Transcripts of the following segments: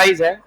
Price है?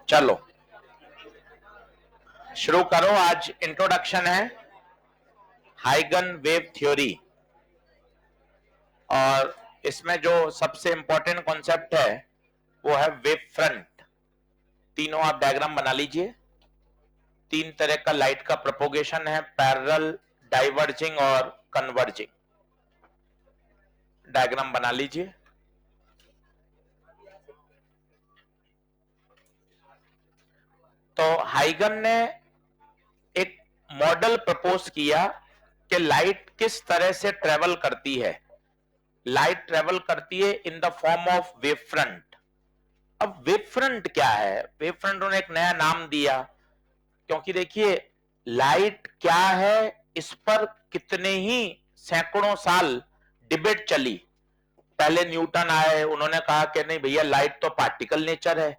चलो शुरू करो। आज इंट्रोडक्शन है हाइगन वेव थ्योरी, और इसमें जो सबसे इंपॉर्टेंट कॉन्सेप्ट है वो है वेव फ्रंट। तीनों आप डायग्राम बना लीजिए। तीन तरह का लाइट का प्रोपोगेशन है, पैरेलल, डाइवर्जिंग और कन्वर्जिंग। डायग्राम बना लीजिए। तो हाइगन ने एक मॉडल प्रपोज किया कि लाइट किस तरह से ट्रेवल करती है। लाइट ट्रेवल करती है इन the form of wave front. अब वेव फ्रंट क्या है? वेव फ्रंट उन्होंने एक नया नाम दिया, क्योंकि देखिए लाइट क्या है इस पर कितने ही सैकड़ों साल डिबेट चली। पहले न्यूटन आए, उन्होंने कहा कि नहीं भैया लाइट तो पार्टिकल नेचर है,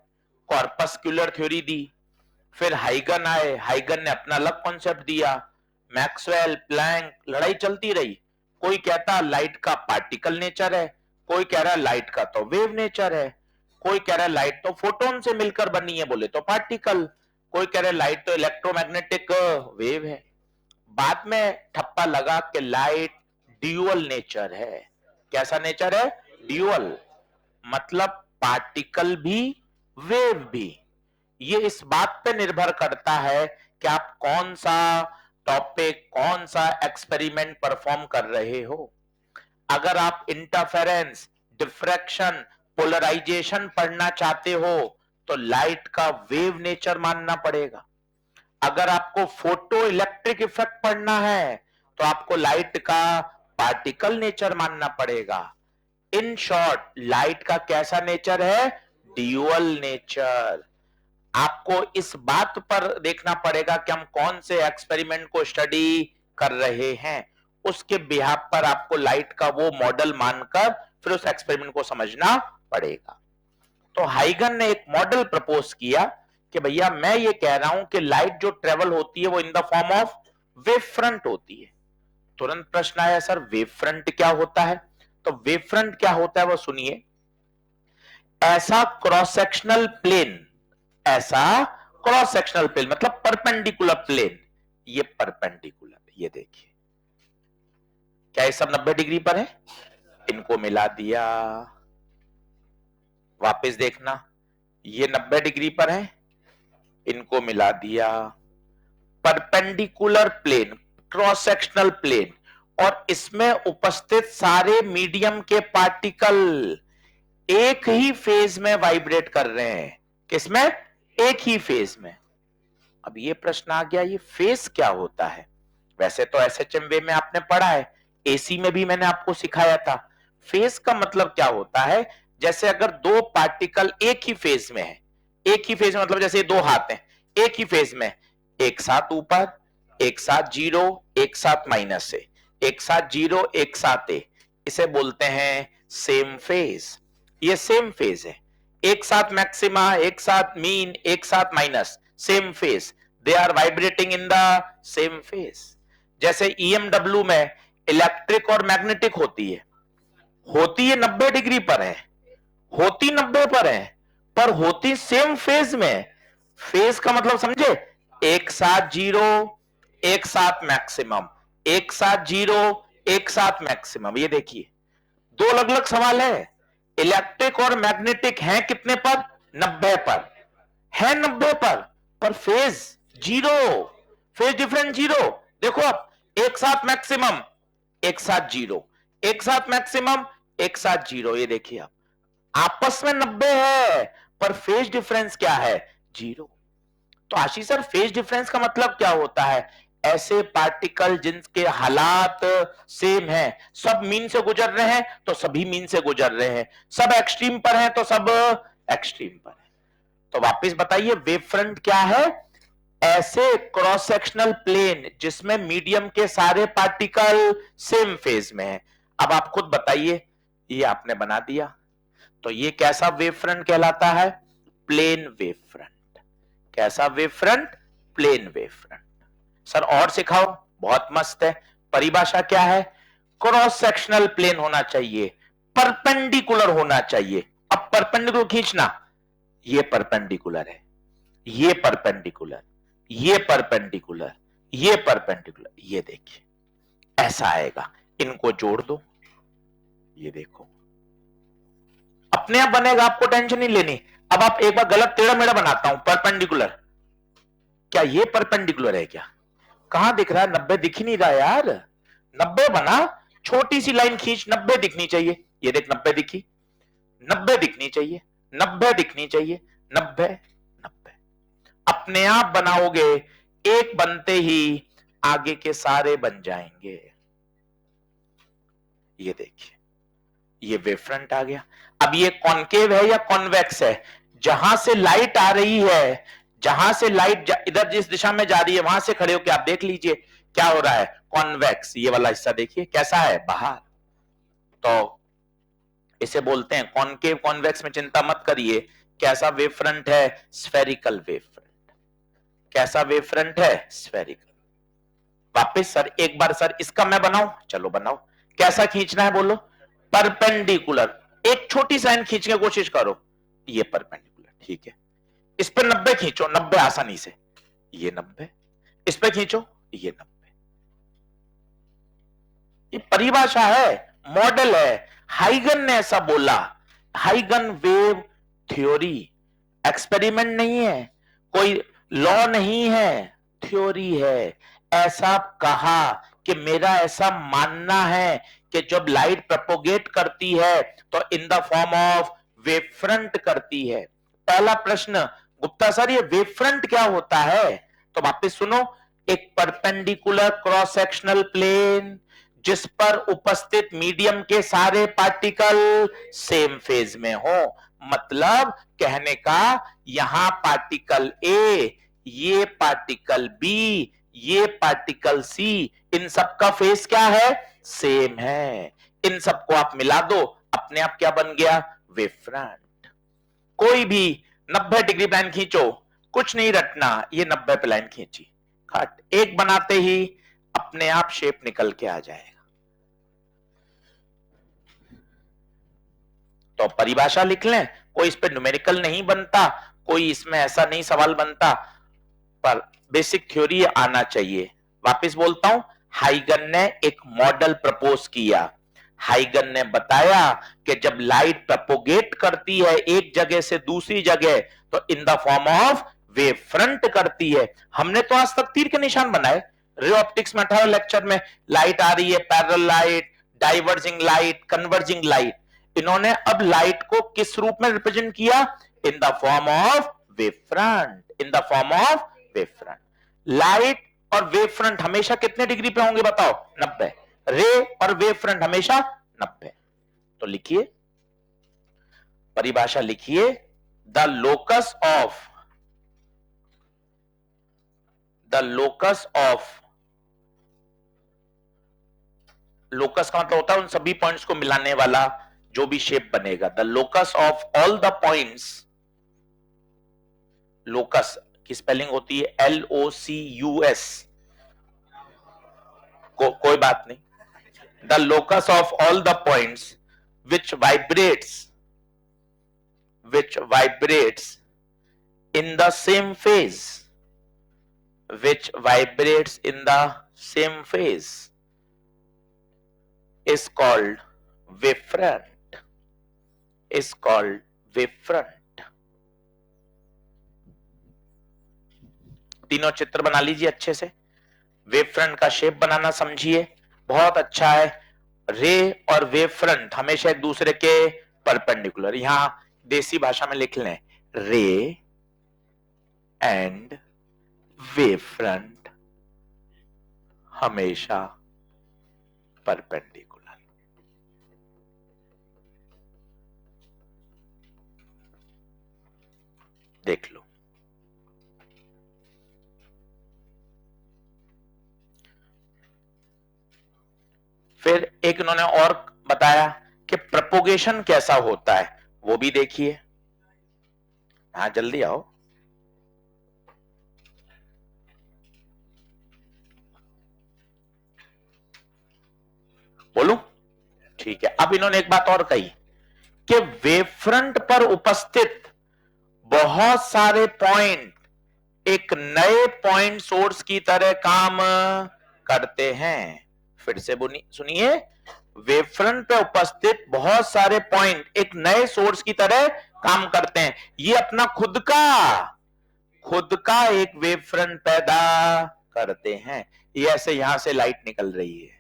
कॉर्पस्कुलर थ्योरी दी। फिर हाइगन आए, हाइगन ने अपना अलग कॉन्सेप्ट दिया। मैक्सवेल, प्लैंक, लड़ाई चलती रही। कोई कहता लाइट का पार्टिकल नेचर है, कोई कह रहा है लाइट का तो वेव नेचर है, कोई कह रहा है लाइट तो फोटोन से मिलकर बनी है, बोले तो पार्टिकल, कोई कह रहा है लाइट तो इलेक्ट्रोमैग्नेटिक वेव है। बाद में ठप्पा लगा कि लाइट ड्यूअल नेचर है। कैसा नेचर है? ड्यूअल, मतलब पार्टिकल भी वेव भी। ये इस बात पे निर्भर करता है कि आप कौन सा टॉपिक, कौन सा एक्सपेरिमेंट परफॉर्म कर रहे हो। अगर आप इंटरफेरेंस, डिफ्रैक्शन, पोलराइजेशन पढ़ना चाहते हो तो लाइट का वेव नेचर मानना पड़ेगा। अगर आपको फोटो इलेक्ट्रिक इफेक्ट पढ़ना है तो आपको लाइट का पार्टिकल नेचर मानना पड़ेगा। इन शॉर्ट, लाइट का कैसा नेचर है? Dual nature. आपको इस बात पर देखना पड़ेगा कि हम कौन से एक्सपेरिमेंट को स्टडी कर रहे हैं। उसके बिहाफ पर आपको लाइट का वो मॉडल मानकर फिर उस एक्सपेरिमेंट को समझना पड़ेगा। तो हाइगन ने एक मॉडल प्रपोज किया कि भैया मैं ये कह रहा हूं कि लाइट जो ट्रेवल होती है वो इन the form of wave front होती है। तुरंत प्रश्न आया, सर वेव फ्रंट क्या होता है? तो वेव फ्रंट क्या होता है वो सुनिए। ऐसा क्रॉस सेक्शनल प्लेन, ऐसा क्रॉस सेक्शनल प्लेन मतलब परपेंडिकुलर प्लेन। ये परपेंडिकुलर है, ये देखिए। क्या ये सब 90 डिग्री पर है? इनको मिला दिया, वापस देखना, ये 90 डिग्री पर है, इनको मिला दिया। Perpendicular plane, cross sectional plane, और इसमें उपस्थित सारे मीडियम के पार्टिकल एक ही फेज में वाइब्रेट कर रहे हैं। किसमें? एक ही फेज में। अब ये प्रश्न आ गया, ये फेज क्या होता है? वैसे तो एसएचएम वेव में आपने पढ़ा है, एसी में भी मैंने आपको सिखाया था। फेज का मतलब क्या होता है? जैसे अगर दो पार्टिकल एक ही फेज में है, एक ही फेज में मतलब जैसे दो हाथ हैं, एक ही फेज में, एक साथ ऊपर, एक साथ जीरो, एक साथ माइनस से, एक साथ जीरो, एक साथ ए, इसे बोलते हैं सेम फेज। ये सेम फेज है। एक साथ मैक्सिमा, एक साथ मीन, एक साथ minus, same phase. They are vibrating in the same phase. जैसे ईएमडब्ल्यू में इलेक्ट्रिक और मैग्नेटिक होती है 90 डिग्री पर है, होती 90 पर है, पर होती सेम फेज में। फेज का मतलब समझे? एक साथ जीरो, एक साथ मैक्सिमम, एक साथ जीरो, एक साथ मैक्सिमम। ये देखिए, दो अलग अलग सवाल है। इलेक्ट्रिक और मैग्नेटिक है कितने पर? 90 पर है, 90 पर phase zero, phase difference zero. देखो अब एक साथ मैक्सिमम, एक साथ जीरो, एक साथ मैक्सिमम, एक साथ जीरो। ये देखिए आप, आपस में 90 है पर फेज डिफरेंस क्या है? जीरो। तो आशीष सर फेज डिफरेंस का मतलब क्या होता है? ऐसे पार्टिकल जिनके हालात सेम हैं, सब मीन से गुजर रहे हैं तो सभी मीन से गुजर रहे हैं, सब एक्सट्रीम पर हैं तो सब एक्सट्रीम पर है। तो वापस बताइए वेव फ्रंट क्या है? ऐसे क्रॉस सेक्शनल प्लेन जिसमें मीडियम के सारे पार्टिकल सेम फेज में है। अब आप खुद बताइए, ये आपने बना दिया तो ये कैसा वेव फ्रंट कहलाता है? Plane wave front. कैसा wave front? Plane wave front. Sir और सिखाओ, बहुत मस्त है। परिभाषा क्या है? क्रॉस सेक्शनल प्लेन होना चाहिए, परपेंडिकुलर होना चाहिए। अब परपेंडिकुलर खींचना, ये परपेंडिकुलर है, ये परपेंडिकुलर, ये परपेंडिकुलर, ये परपेंडिकुलर। ये देखिए ऐसा आएगा, इनको जोड़ दो, ये देखो अपने आप बनेगा, आपको टेंशन नहीं लेनी। अब आप एक बार गलत टेढ़ा मेढ़ा बनाता हूं, परपेंडिकुलर, क्या ये परपेंडिकुलर है क्या? कहां दिख रहा है? 90 दिख ही नहीं रहा यार। 90 बना, छोटी सी लाइन खींच, 90 दिखनी चाहिए। ये देख 90 दिखी, 90 दिखनी चाहिए, 90 दिखनी चाहिए, 90 90। अपने आप बनाओगे, एक बनते ही आगे के सारे बन जाएंगे। ये देखिए ये वेव फ्रंट आ गया। अब ये कॉनकेव है या कॉन्वेक्स है? जहां से लाइट आ रही है, जहां से लाइट इधर जिस दिशा में जा रही है वहां से खड़े होकर आप देख लीजिए क्या हो रहा है। कॉन्वेक्स, ये वाला हिस्सा देखिए कैसा है, बाहर। तो इसे बोलते हैं कॉनकेव कॉन्वेक्स में चिंता मत करिए। कैसा वेव फ्रंट है? Spherical wave front. कैसा वेव फ्रंट है? स्फेरिकल। वापस सर एक बार सर इसका मैं बनाऊं, चलो बनाओ। कैसा खींचना है बोलो? परपेंडिकुलर। एक छोटी सी लाइन खींचने की कोशिश करो, ये परपेंडिकुलर, ठीक है। इस पे 90 खींचो, 90 आसानी से, ये 90। इस पे खींचो, ये 90। ये परिभाषा है, मॉडल है, हाइगन ने ऐसा बोला। हाइगन वेव थ्योरी, एक्सपेरिमेंट नहीं है, कोई लॉ नहीं है, थ्योरी है। ऐसा कहा कि मेरा ऐसा मानना है कि जब लाइट प्रोपोगेट करती है तो इन the form of wave front करती है। पहला प्रश्न, गुप्ता सर ये वेव फ्रंट क्या होता है? तो वापस सुनो, एक परपेंडिकुलर क्रॉस सेक्शनल प्लेन जिस पर उपस्थित मीडियम के सारे पार्टिकल सेम फेज में हो। मतलब कहने का, यहां पार्टिकल ए, ये पार्टिकल बी, ये पार्टिकल सी, इन सब का फेज क्या है? सेम है। इन सबको आप मिला दो, अपने आप क्या बन गया? Wave front. कोई भी 90 डिग्री लाइन खींचो, कुछ नहीं रटना, ये 90 पे लाइन खींची, खट एक बनाते ही अपने आप शेप निकल के आ जाएगा। तो परिभाषा लिख लें, कोई इस पे न्यूमेरिकल नहीं बनता, कोई इसमें ऐसा नहीं सवाल बनता, पर बेसिक थ्योरी आना चाहिए। वापस बोलता हूं, हाइगन ने एक मॉडल प्रपोज किया। हाइगन ने बताया कि जब लाइट प्रोपोगेट करती है एक जगह से दूसरी जगह तो इन the form of wave front करती है। हमने तो आज तक तीर के निशान बनाए, रे ऑप्टिक्स में 18 लेक्चर में लाइट आ रही है, parallel light, diverging light, converging light. इन्होंने अब लाइट को किस रूप में रिप्रेजेंट किया? इन the form of wave front, in the form of wave front. Light और वेव फ्रंट हमेशा कितने डिग्री पे होंगे बताओ? 90। रे और वेव फ्रंट हमेशा 90। तो लिखिए, परिभाषा लिखिए, द लोकस ऑफ लोकस का मतलब होता है उन सभी पॉइंट्स को मिलाने वाला जो भी शेप बनेगा। The locus of all the points, locus की स्पेलिंग होती है LOCUS, कोई बात नहीं। The locus of all the points which vibrates in the same phase, which vibrates in the same phase is called wave front, is called wavefront. तीनों चित्र बना लीजिए अच्छे से, वेवफ्रंट का शेप बनाना समझिए, बहुत अच्छा है। रे और वेवफ्रंट हमेशा एक दूसरे के परपेंडिकुलर, यहां देसी भाषा में लिख लें, रे एंड वेवफ्रंट हमेशा परपेंडिकुलर। देख लो, फिर एक इन्होंने और बताया कि प्रोपोगेशन कैसा होता है, वो भी देखिए। हाँ जल्दी आओ। बोलूं? ठीक है। अब इन्होंने एक बात और कही कि वेवफ्रंट पर उपस्थित बहुत सारे पॉइंट एक नए पॉइंट सोर्स की तरह काम करते हैं। फिर से सुनिए, वेवफ्रंट पे उपस्थित बहुत सारे पॉइंट एक नए सोर्स की तरह काम करते हैं। ये अपना खुद का एक वेवफ्रंट पैदा करते हैं। ये ऐसे यहां से लाइट निकल रही है,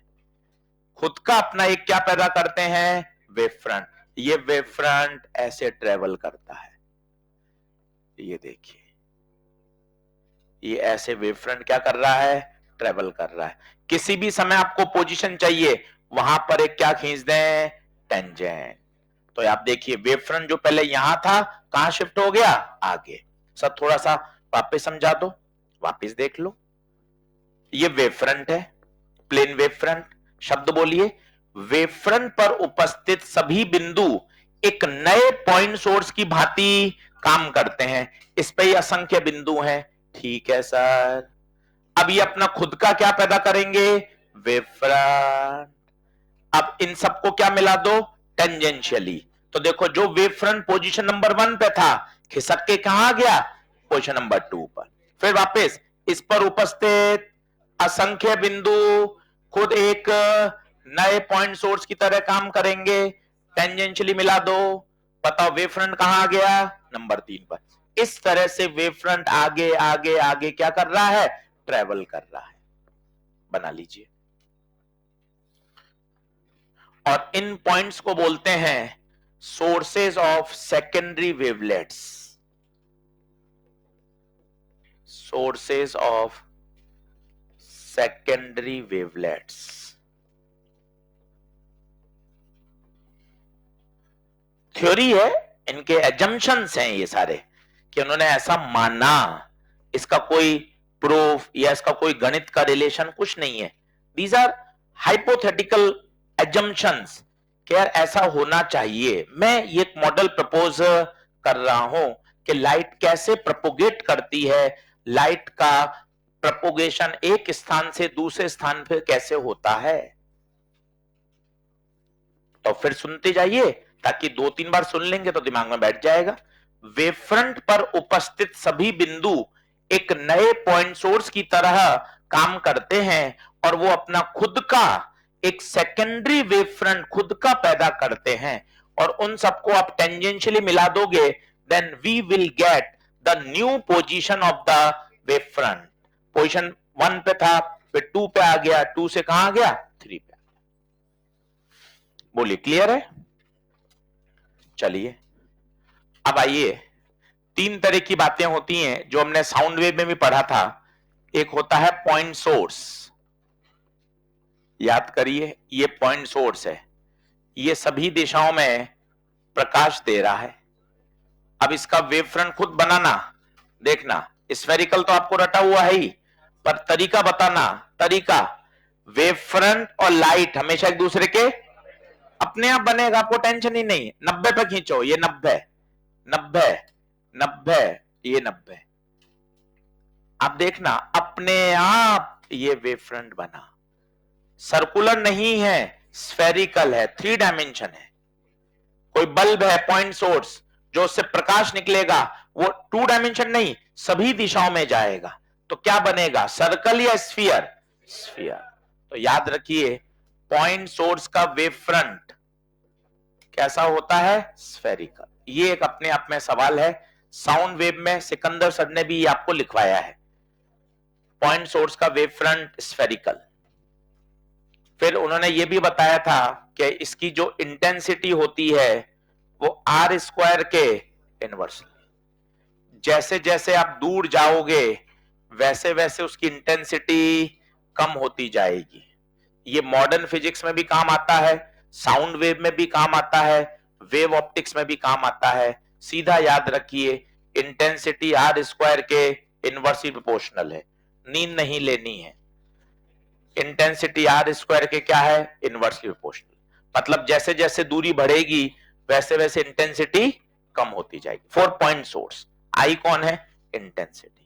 खुद का अपना एक क्या पैदा करते हैं, वेवफ्रंट। ये वेवफ्रंट ऐसे ट्रेवल करता है, ये देखिए, ये ऐसे वेवफ्रंट क्या कर रहा है, ट्रेवल कर रहा है। किसी भी समय आपको पोजीशन चाहिए, वहां पर एक क्या खींच दें, टेंजेंट। तो आप देखिए वेवफ्रंट जो पहले यहां था, कहां शिफ्ट हो गया, आगे। सब थोड़ा सा वापस समझा दो, वापस देख लो। ये वेवफ्रंट है, प्लेन वेवफ्रंट। शब्द बोलिए, वेवफ्रंट पर उपस्थित सभी बिंदु एक नए पॉइंट सोर्स की भांति काम करते हैं। इस पे असंख्य बिंदु हैं, ठीक है सर। अब ये अपना खुद का क्या पैदा करेंगे, वेवफ्रंट। अब इन सबको क्या मिला दो, टेंजेंशियली। तो देखो, जो वेवफ्रंट पोजीशन नंबर 1 पे था, खिसक के कहां गया, पोजीशन नंबर 2 पर। फिर वापस इस पर उपस्थित असंख्य बिंदु खुद एक नए पॉइंट सोर्स की तरह काम करेंगे, टेंजेंशियली मिला दो। बताओ वेवफ्रंट कहां गया, नंबर 3 पर। इस तरह से वेवफ्रंट आगे आगे आगे क्या कर रहा है, ट्रेवल कर रहा है। बना लीजिए। और इन पॉइंट्स को बोलते हैं sources of secondary wavelets, sources of secondary wavelets. Theory है, इनके एजम्पशंस हैं ये सारे, कि उन्होंने ऐसा माना। इसका कोई प्रूफ या इसका कोई गणित का रिलेशन कुछ नहीं है। दीज आर हाइपोथेटिकल एजम्पशंस कि यार ऐसा होना चाहिए। मैं ये एक मॉडल प्रपोज कर रहा हूं कि लाइट कैसे प्रोपोगेट करती है, लाइट का प्रोपोगेशन एक स्थान से दूसरे स्थान पर कैसे होता है। तो फिर सुनते जाइए, ताकि 2-3 बार सुन लेंगे तो दिमाग में बैठ जाएगा। वेवफ्रंट पर उपस्थित सभी बिंदु एक नए पॉइंट सोर्स की तरह काम करते हैं और वो अपना खुद का एक सेकेंडरी वेवफ्रंट खुद का पैदा करते हैं। और उन सबको आप टेंजेंशियली मिला दोगे, then we will get the new position of the wavefront. Position 1 पे था, फिर 2 पे आ गया, 2 से कहां गया, 3 पे। बोलिए, क्लियर है? चलिए अब आइए, 3 तरह की बातें होती हैं जो हमने साउंड वेव में भी पढ़ा था। एक होता है पॉइंट सोर्स, याद करिए, ये पॉइंट सोर्स है, ये सभी दिशाओं में प्रकाश दे रहा है। अब इसका वेव फ्रंट खुद बनाना, देखना, स्फेरिकल तो आपको रटा हुआ है ही, पर तरीका बताना। तरीका, वेव फ्रंट और लाइट हमेशा एक दूसरे के अपने आप बनेगा, आपको टेंशन ही नहीं। 90 पे खींचो, ये 90, 90, 90, ये 90। आप देखना अपने आप ये वेव फ्रंट बना। सर्कुलर नहीं है, स्फेरिकल है, 3 डायमेंशन है। कोई बल्ब है पॉइंट सोर्स, जो उससे प्रकाश निकलेगा वो 2 डायमेंशन नहीं, सभी दिशाओं में जाएगा। तो क्या बनेगा, सर्कल या स्फीयर, स्फीयर। तो याद रखिए, पॉइंट सोर्स का वेव फ्रंट कैसा होता है? स्फेरिकल। ये एक अपने आप में सवाल है, साउंड वेव में सिकंदर सर ने भी आपको लिखवाया है, पॉइंट सोर्स का वेव फ्रंट स्फेरिकल। फिर उन्होंने ये भी बताया था कि इसकी जो इंटेंसिटी होती है वो आर स्क्वायर के इनवर्स। जैसे जैसे आप दूर जाओगे वैसे वैसे उसकी इंटेंसिटी कम होती जाएगी। ये मॉडर्न फिजिक्स में भी काम आता है, साउंड वेव में भी काम आता है, वेव ऑप्टिक्स में भी काम आता है। सीधा याद रखिए, इंटेंसिटी आर स्क्वायर के इनवर्सली प्रोपोर्शनल है, नींद नहीं लेनी है। इंटेंसिटी आर स्क्वायर के क्या है? Inversely proportional. मतलब जैसे जैसे दूरी बढ़ेगी वैसे वैसे इंटेंसिटी कम होती जाएगी। 4 पॉइंट सोर्स, आई कौन है? इंटेंसिटी।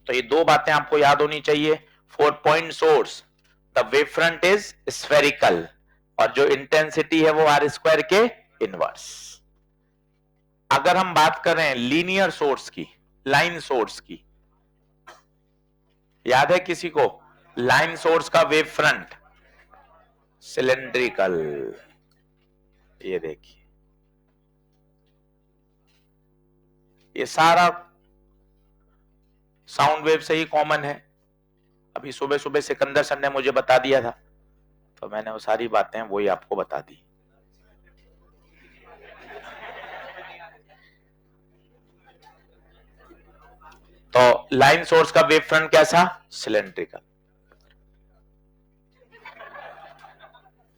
तो ये दो बातें आपको याद होनी चाहिए। 4 point source, the wave front is spherical, और जो इंटेंसिटी है वो आर स्क्वायर के इनवर्स। अगर हम बात करें लीनियर सोर्स की, लाइन सोर्स की, याद है किसी को? लाइन सोर्स का वेव फ्रंट सिलेंड्रिकल। ये देखिए, ये सारा साउंड वेव से ही कॉमन है। अभी सुबह सुबह सिकंदर सर ने मुझे बता दिया था, तो मैंने वो सारी बातें वही आपको बता दी। तो लाइन सोर्स का वेव फ्रंट कैसा? सिलेंड्रिकल।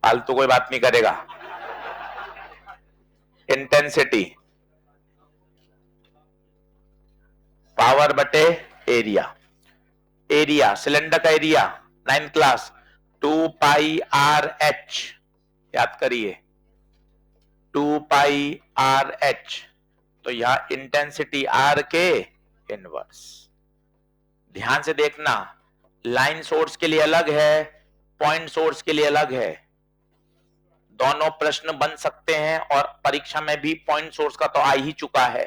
फालतू कोई बात नहीं करेगा। इंटेंसिटी पावर बटे एरिया। एरिया, सिलेंडर का एरिया 9th क्लास 2 पाई आर एच, याद करिए 2 पाई आर एच। तो यहां इंटेंसिटी आर के इनवर्स। ध्यान से देखना, लाइन सोर्स के लिए अलग है, पॉइंट सोर्स के लिए अलग है। दोनों प्रश्न बन सकते हैं और परीक्षा में भी पॉइंट सोर्स का तो आ ही चुका है।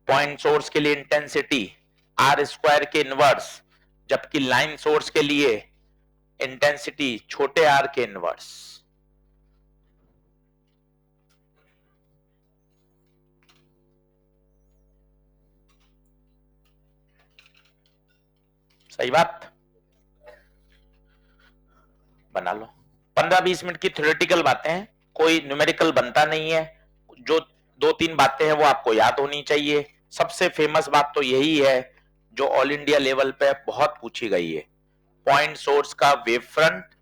पॉइंट सोर्स के लिए इंटेंसिटी आर स्क्वायर के इनवर्स, जबकि लाइन सोर्स के लिए इंटेंसिटी छोटे आर के इनवर्स। सही बात? बना लो। 15-20 मिनट की थ्योरेटिकल बातें हैं, कोई न्यूमेरिकल बनता नहीं है। जो 2-3 बातें हैं वो आपको याद होनी चाहिए। सबसे फेमस बात तो यही है जो ऑल इंडिया लेवल पे बहुत पूछी गई है, पॉइंट सोर्स का वेव फ्रंट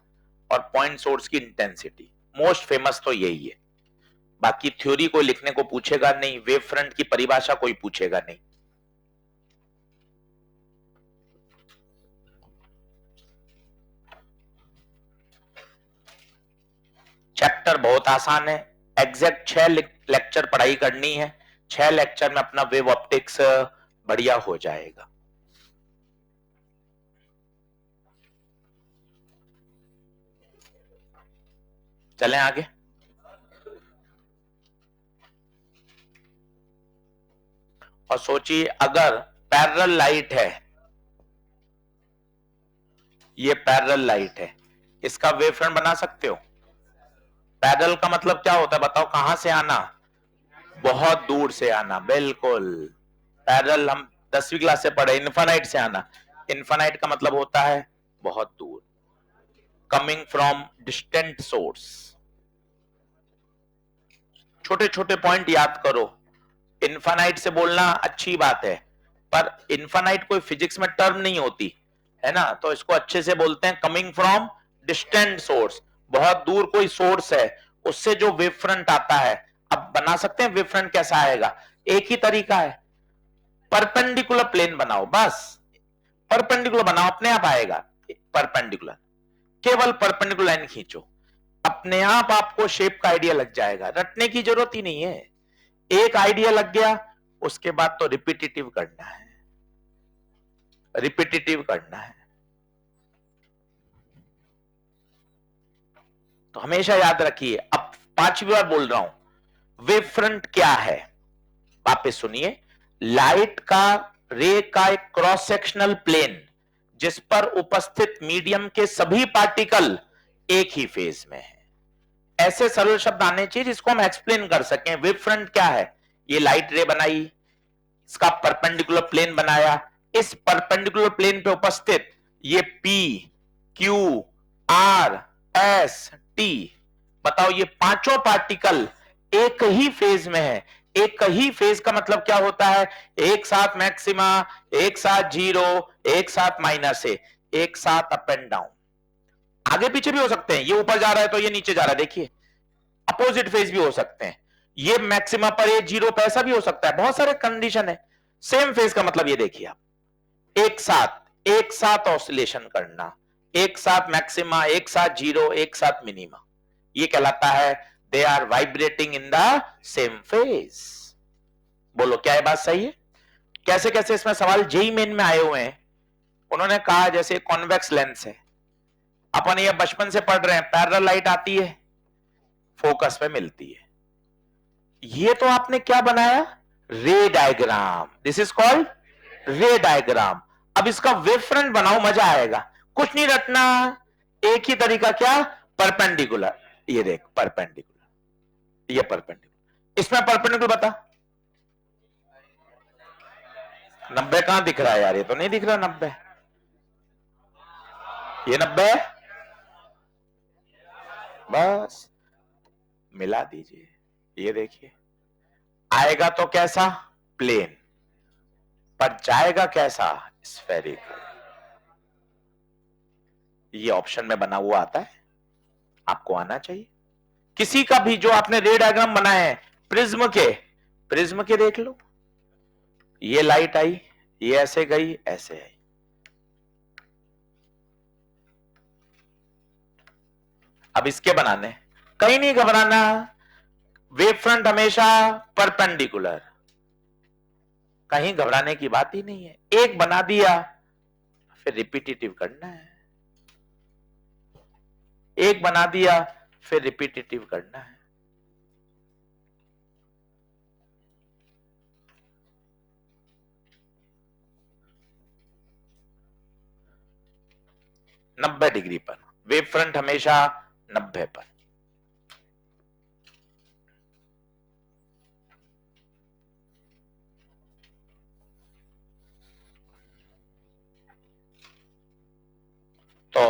और पॉइंट सोर्स की इंटेंसिटी। मोस्ट फेमस तो यही है। बाकी थ्योरी कोई लिखने को पूछेगा नहीं, वेव फ्रंट की परिभाषा कोई पूछेगा नहीं। चैप्टर बहुत आसान है, एग्जैक्ट 6 लेक्चर पढ़ाई करनी है। 6 लेक्चर में अपना वेव ऑप्टिक्स बढ़िया हो जाएगा। चलें आगे। और सोचिए, अगर पैरेलल लाइट है, ये पैरेलल लाइट है, इसका वेव फ्रंट बना सकते हो? पैरेलल का मतलब क्या होता है बताओ? कहां से आना? बहुत दूर से आना। बिल्कुल, पैरेलल हम 10वीं क्लास से पढ़े, इनफाइनाइट से आना। इनफाइनाइट का मतलब होता है बहुत दूर, कमिंग फ्रॉम डिस्टेंट सोर्स। छोटे छोटे पॉइंट याद करो। इनफाइनाइट से बोलना अच्छी बात है, पर इनफाइनाइट कोई फिजिक्स में टर्म नहीं होती है ना, तो इसको अच्छे से बोलते हैं कमिंग फ्रॉम डिस्टेंट सोर्स। बहुत दूर कोई सोर्स है, उससे जो वेव फ्रंट आता है। अब बना सकते हैं वेव फ्रंट कैसा आएगा? एक ही तरीका है, परपेंडिकुलर प्लेन बनाओ, बस परपेंडिकुलर बनाओ, अपने आप आएगा परपेंडिकुलर। केवल परपेंडिकुलर लाइन खींचो, अपने आप आपको शेप का आइडिया लग जाएगा, रटने की जरूरत ही नहीं है। एक आइडिया लग गया, उसके बाद तो रिपीटेटिव करना है, रिपीटेटिव करना है। तो हमेशा याद रखिए। अब 5वीं बार बोल रहा हूं, वेव फ्रंट क्या है? वापस सुनिए, लाइट का, रे का एक क्रॉस सेक्शनल प्लेन जिस पर उपस्थित मीडियम के सभी पार्टिकल एक ही फेज में है। ऐसे सरल शब्द आने चाहिए जिसको हम एक्सप्लेन कर सकें। वेव फ्रंट क्या है? ये लाइट रे बनाई, इसका परपेंडिकुलर प्लेन बनाया, इस परपेंडिकुलर प्लेन पे उपस्थित ये P, Q, R, S, T, बताओ ये पांचों पार्टिकल एक ही फेज में है। एक ही फेज का मतलब क्या होता है? एक साथ मैक्सिमा, एक साथ जीरो, एक साथ माइनस ए, एक साथ अप एंड डाउन। आगे पीछे भी हो सकते हैं, ये ऊपर जा रहा है तो ये नीचे जा रहा है, देखिए अपोजिट फेज भी हो सकते हैं, ये मैक्सिमा पर ये जीरो पे ऐसा भी हो सकता है, बहुत सारे कंडीशन है। सेम फेज का मतलब ये देखिए आप, एक साथ ऑसिलेशन करना, एक साथ मैक्सिमा, एक साथ जीरो, एक साथ मिनिमा, ये कहलाता है they are vibrating in the same phase. बोलो क्या ये बात सही है? कैसे कैसे इसमें सवाल जेई मेन में आए हुए हैं। उन्होंने कहा जैसे कॉन्वेक्स लेंस है, अपन ये बचपन से पढ़ रहे हैं, पैरेलल लाइट आती है, फोकस पे मिलती है। ये तो आपने क्या बनाया? रे डायग्राम। दिस इज कॉल्ड रे डायग्राम। अब इसका वेव फ्रंट बनाओ, मजा आएगा। कुछ नहीं रटना, एक ही तरीका, क्या? परपेंडिकुलर। ये देख परपेंडिकुलर, ये परपेंडिकुलर, इसमें परपेंडिकुलर बता। 90 कहां दिख रहा है यार? ये तो नहीं दिख रहा 90, ये 90 है, बस मिला दीजिए। ये देखिए आएगा तो कैसा? प्लेन, पर जाएगा कैसा? स्फेरिकल। ये ऑप्शन में बना हुआ आता है, आपको आना चाहिए। किसी का भी जो आपने रे डायग्राम बनाए हैं प्रिज्म के देख लो। ये लाइट आई, ये ऐसे गई, ऐसे आई, अब इसके बनाने, कहीं नहीं घबराना, वेव फ्रंट हमेशा परपेंडिकुलर, कहीं घबराने की बात ही नहीं है। एक बना दिया, फिर रिपीटेटिव करना है, एक बना दिया, फिर रिपीटेटिव करना है। नब्बे डिग्री पर वेव फ्रंट हमेशा 90 पर। तो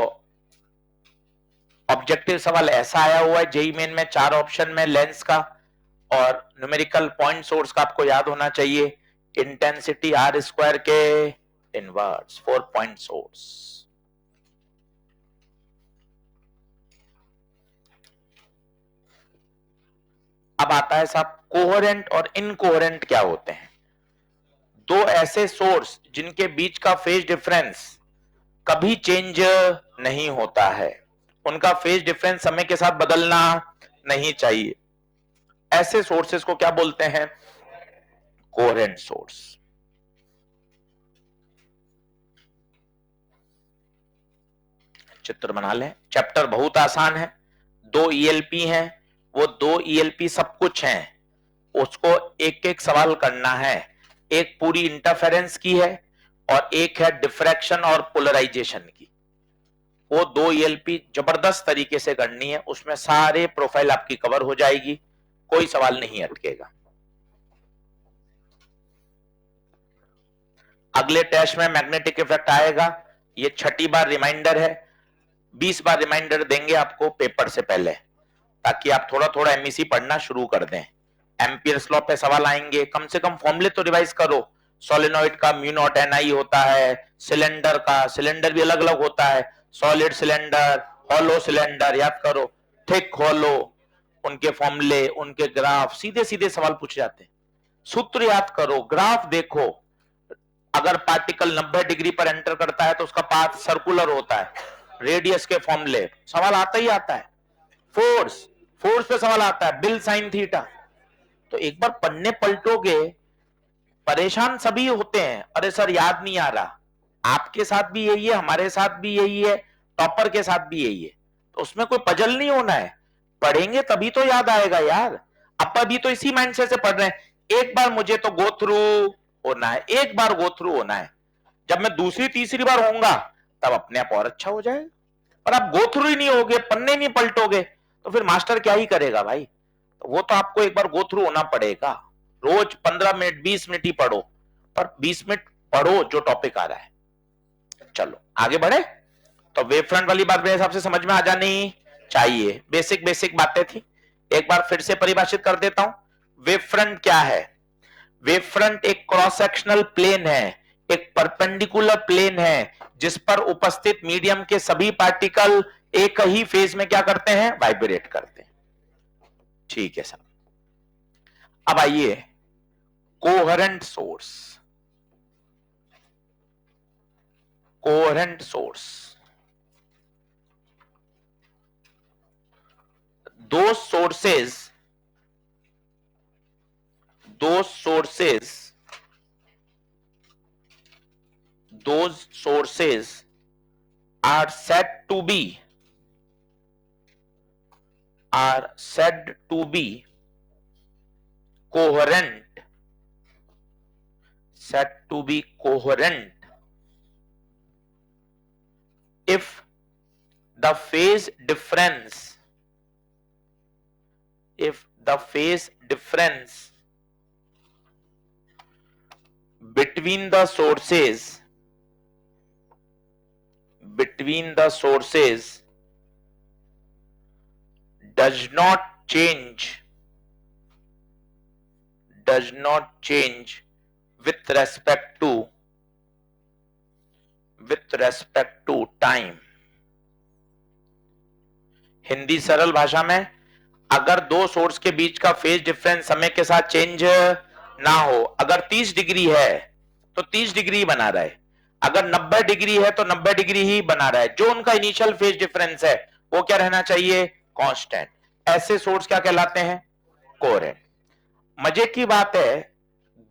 ऑब्जेक्टिव सवाल ऐसा आया हुआ है जेई मेन में, 4 ऑप्शन में लेंस का, और न्यूमेरिकल पॉइंट सोर्स का आपको याद होना चाहिए, इंटेंसिटी आर स्क्वायर के इनवर्स 4 पॉइंट सोर्स। अब आता है साहब कोहेरेंट और इनकोहेरेंट क्या होते हैं। दो ऐसे सोर्स जिनके बीच का फेज डिफरेंस कभी चेंज नहीं होता है, उनका फेज डिफरेंस समय के साथ बदलना नहीं चाहिए, ऐसे सोर्सेस को क्या बोलते हैं? Coherent source. चित्र बना लें, चैप्टर बहुत आसान है। 2 ईएलपी हैं, वो 2 ईएलपी सब कुछ हैं, उसको एक एक सवाल करना है। एक पूरी इंटरफेरेंस की है और एक है डिफ्रैक्शन और पोलराइजेशन की। वो 2 ईएलपी जबरदस्त तरीके से करनी है, उसमें सारे प्रोफाइल आपकी कवर हो जाएगी, कोई सवाल नहीं अटकेगा। अगले टेस्ट में मैग्नेटिक इफेक्ट आएगा, ये 6ठी बार रिमाइंडर है, 20 बार रिमाइंडर देंगे आपको पेपर से पहले, ताकि आप थोड़ा थोड़ा एमईसी पढ़ना शुरू कर दें। एम्पियर्स लॉ पे सवाल आएंगे, कम से कम फॉर्मूले तो रिवाइज करो। सोलेनॉइड का म्यू नॉट एनआई होता है, सिलेंडर का, सिलेंडर भी अलग अलग होता है, सॉलिड सिलेंडर, हॉलो सिलेंडर, याद करो, थिक हॉलो, उनके फॉर्मूले, उनके ग्राफ, सीधे सीधे सवाल पूछे जाते हैं। सूत्र याद करो, ग्राफ देखो, अगर पार्टिकल 90 डिग्री पर एंटर करता है तो उसका पाथ सर्कुलर होता है, रेडियस के फॉर्मूले, सवाल आता ही आता है। फोर्स पे सवाल आता है, बिल साइन थीटा। तो एक बार पन्ने पलटोगे, परेशान सभी होते हैं, अरे सर याद नहीं आ रहा। आपके साथ भी यही है, हमारे साथ भी यही है, टॉपर के साथ भी यही है, तो उसमें कोई पजल नहीं होना है, पढ़ेंगे तभी तो याद आएगा यार। अब अभी तो इसी माइंडसेट से पढ़ रहे हैं, एक बार मुझे तो गो थ्रू होना है, एक बार गो थ्रू होना है। जब मैं दूसरी तीसरी बार होऊंगा तब अपने आप और अच्छा हो जाएगा। और आप गो थ्रू ही नहीं होगे, पन्ने नहीं पलटोगे, तो फिर मास्टर क्या ही करेगा भाई। तो वो तो आपको एक बार गो थ्रू होना पड़ेगा। रोज 15 मिनट 20 मिनट ही पढ़ो, पर 20 मिनट पढ़ो जो टॉपिक आ रहा है। चलो आगे बढ़े। तो वेव फ्रंट वाली बात मेरे हिसाब से समझ में आ जानी चाहिए, बेसिक बेसिक बातें थी। एक बार फिर से परिभाषित कर देता हूं। वेव फ्रंट क्या है? वेव फ्रंट एक क्रॉस सेक्शनल प्लेन है, एक परपेंडिकुलर प्लेन है, जिस पर उपस्थित मीडियम के सभी पार्टिकल एक ही फेज में क्या करते हैं? वाइब्रेट करते हैं। ठीक है सर। अब आइए कोहेरेंट सोर्स। कोहेरेंट सोर्स दो sources those sources are said to be coherent if the phase difference between the sources does not change with respect to time। Hindi सरल भाषा में, अगर दो सोर्स के बीच का फेज डिफरेंस समय के साथ चेंज ना हो, अगर 30 डिग्री है तो 30 डिग्री बना रहा है, अगर 90 डिग्री है तो 90 डिग्री ही बना रहा है, जो उनका इनिशियल फेज डिफरेंस है वो क्या रहना चाहिए? कांस्टेंट। ऐसे सोर्स क्या कहलाते हैं? कोहेरेंट। मजे की बात है,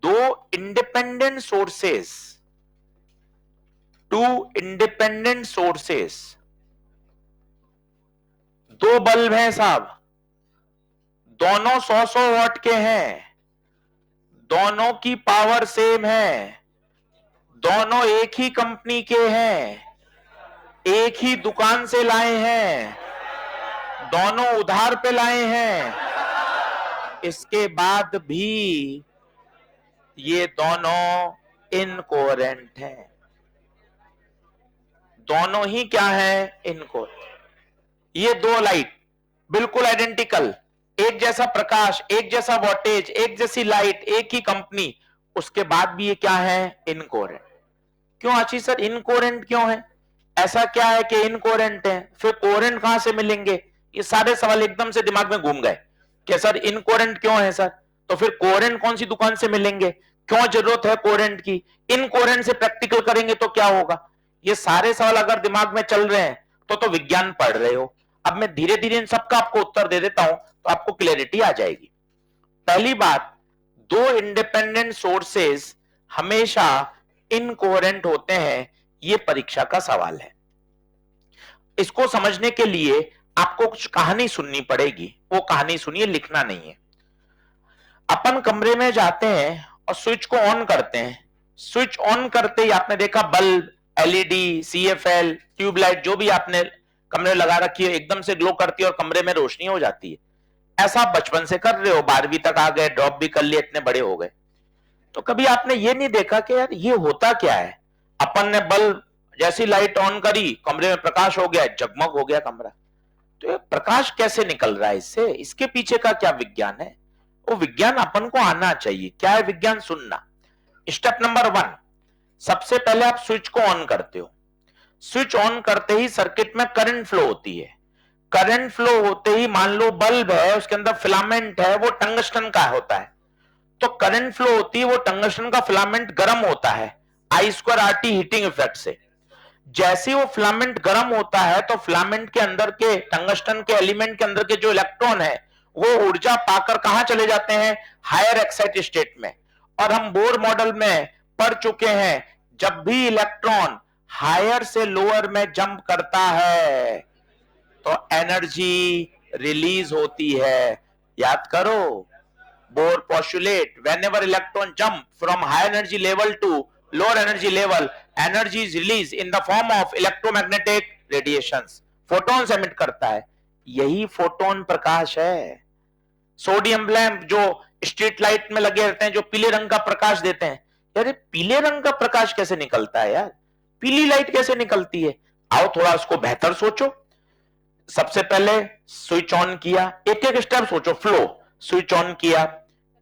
दो इंडिपेंडेंट सोर्सेस, दो बल्ब हैं साहब, दोनों 100-100 वाट के हैं, दोनों की पावर सेम है, दोनों एक ही कंपनी के हैं, एक ही दुकान से लाए हैं, दोनों उधार पे लाए हैं, इसके बाद भी ये दोनों इनकोहेरेंट हैं। दोनों ही क्या है? इनकोहेरेंट। ये दो लाइट बिल्कुल आइडेंटिकल, एक जैसा प्रकाश, एक जैसा वोल्टेज, एक जैसी लाइट, एक ही कंपनी, उसके बाद भी ये क्या है? इनकोहेरेंट। क्यों आशीष सर इनकोहेरेंट क्यों है? ऐसा क्या है कि इनकोहेरेंट है? फिर कोहेरेंट कहां से मिलेंगे? ये सारे सवाल एकदम से दिमाग में घूम गए कि सर इनकोहेरेंट क्यों है सर, तो फिर कोहेरेंट कौन सी दुकान से मिलेंगे, क्यों जरूरत है कोहेरेंट की, इनकोहेरेंट से प्रैक्टिकल करेंगे तो क्या होगा? ये सारे सवाल अगर दिमाग में चल रहे हैं तो विज्ञान पढ़ रहे हो। अब मैं धीरे धीरे इन सबका आपको उत्तर दे देता हूं तो आपको क्लैरिटी आ जाएगी। पहली बात, दो इंडिपेंडेंट सोर्सेस हमेशा इनकोहेरेंट होते हैं, ये परीक्षा का सवाल है। इसको समझने के लिए आपको कुछ कहानी सुननी पड़ेगी, वो कहानी सुनिए, लिखना नहीं है। अपन कमरे में जाते हैं और स्विच को ऑन करते हैं, स्विच ऑन करते ही आपने देखा बल्ब, एलईडी, सीएफएल, ट्यूबलाइट, जो भी आपने कमरे लगा रखी है एकदम से ग्लो करती है और कमरे में रोशनी हो जाती है। ऐसा आप बचपन से कर रहे हो, 12वीं तक आ गए, ड्रॉप भी कर लिए, इतने बड़े हो गए, तो कभी आपने ये नहीं देखा कि यार ये होता क्या है? अपन ने बल्ब जैसी लाइट ऑन करी, कमरे में प्रकाश हो गया, जगमग हो गया कमरा, तो ये प्रकाश कैसे निकल रहा है इससे, इसके पीछे का क्या विज्ञान है? वो विज्ञान अपन को आना चाहिए। क्या है विज्ञान? सुनना। स्टेप नंबर 1, सबसे पहले आप स्विच को ऑन करते हो, स्विच ऑन करते ही सर्किट में करंट फ्लो होती है, करंट फ्लो होते ही मान लो बल्ब है, उसके अंदर फिलामेंट है, वो टंगस्टन का होता है, तो करंट फ्लो होती है, वो टंगस्टन का फिलामेंट गर्म होता है, I2RT हीटिंग इफेक्ट से। जैसे वो फिलामेंट गर्म होता है तो फिलामेंट के अंदर के टंगस्टन के एलिमेंट के अंदर के जो इलेक्ट्रॉन है वो ऊर्जा पाकर कहां चले जाते हैं? हायर एक्साइट स्टेट में। और हम बोर मॉडल में पढ़ चुके हैं, जब भी इलेक्ट्रॉन हायर से लोअर में जंप करता है तो एनर्जी रिलीज होती है। याद करो, Bohr postulate, whenever electron jump from high energy level to lower energy level, energy is release in the form of electromagnetic radiations, photons emit करता है। यही फोटोन प्रकाश है। सोडियम लैंप जो स्ट्रीट लाइट में लगे रहते हैं, जो पीले रंग का प्रकाश देते हैं, यार पीले रंग का प्रकाश कैसे निकलता है यार, पीली लाइट कैसे निकलती है? आओ थोड़ा उसको बेहतर सोचो। सबसे पहले स्विच ऑन किया, एक एक स्टेप सोचो, फ्लो, स्विच ऑन किया,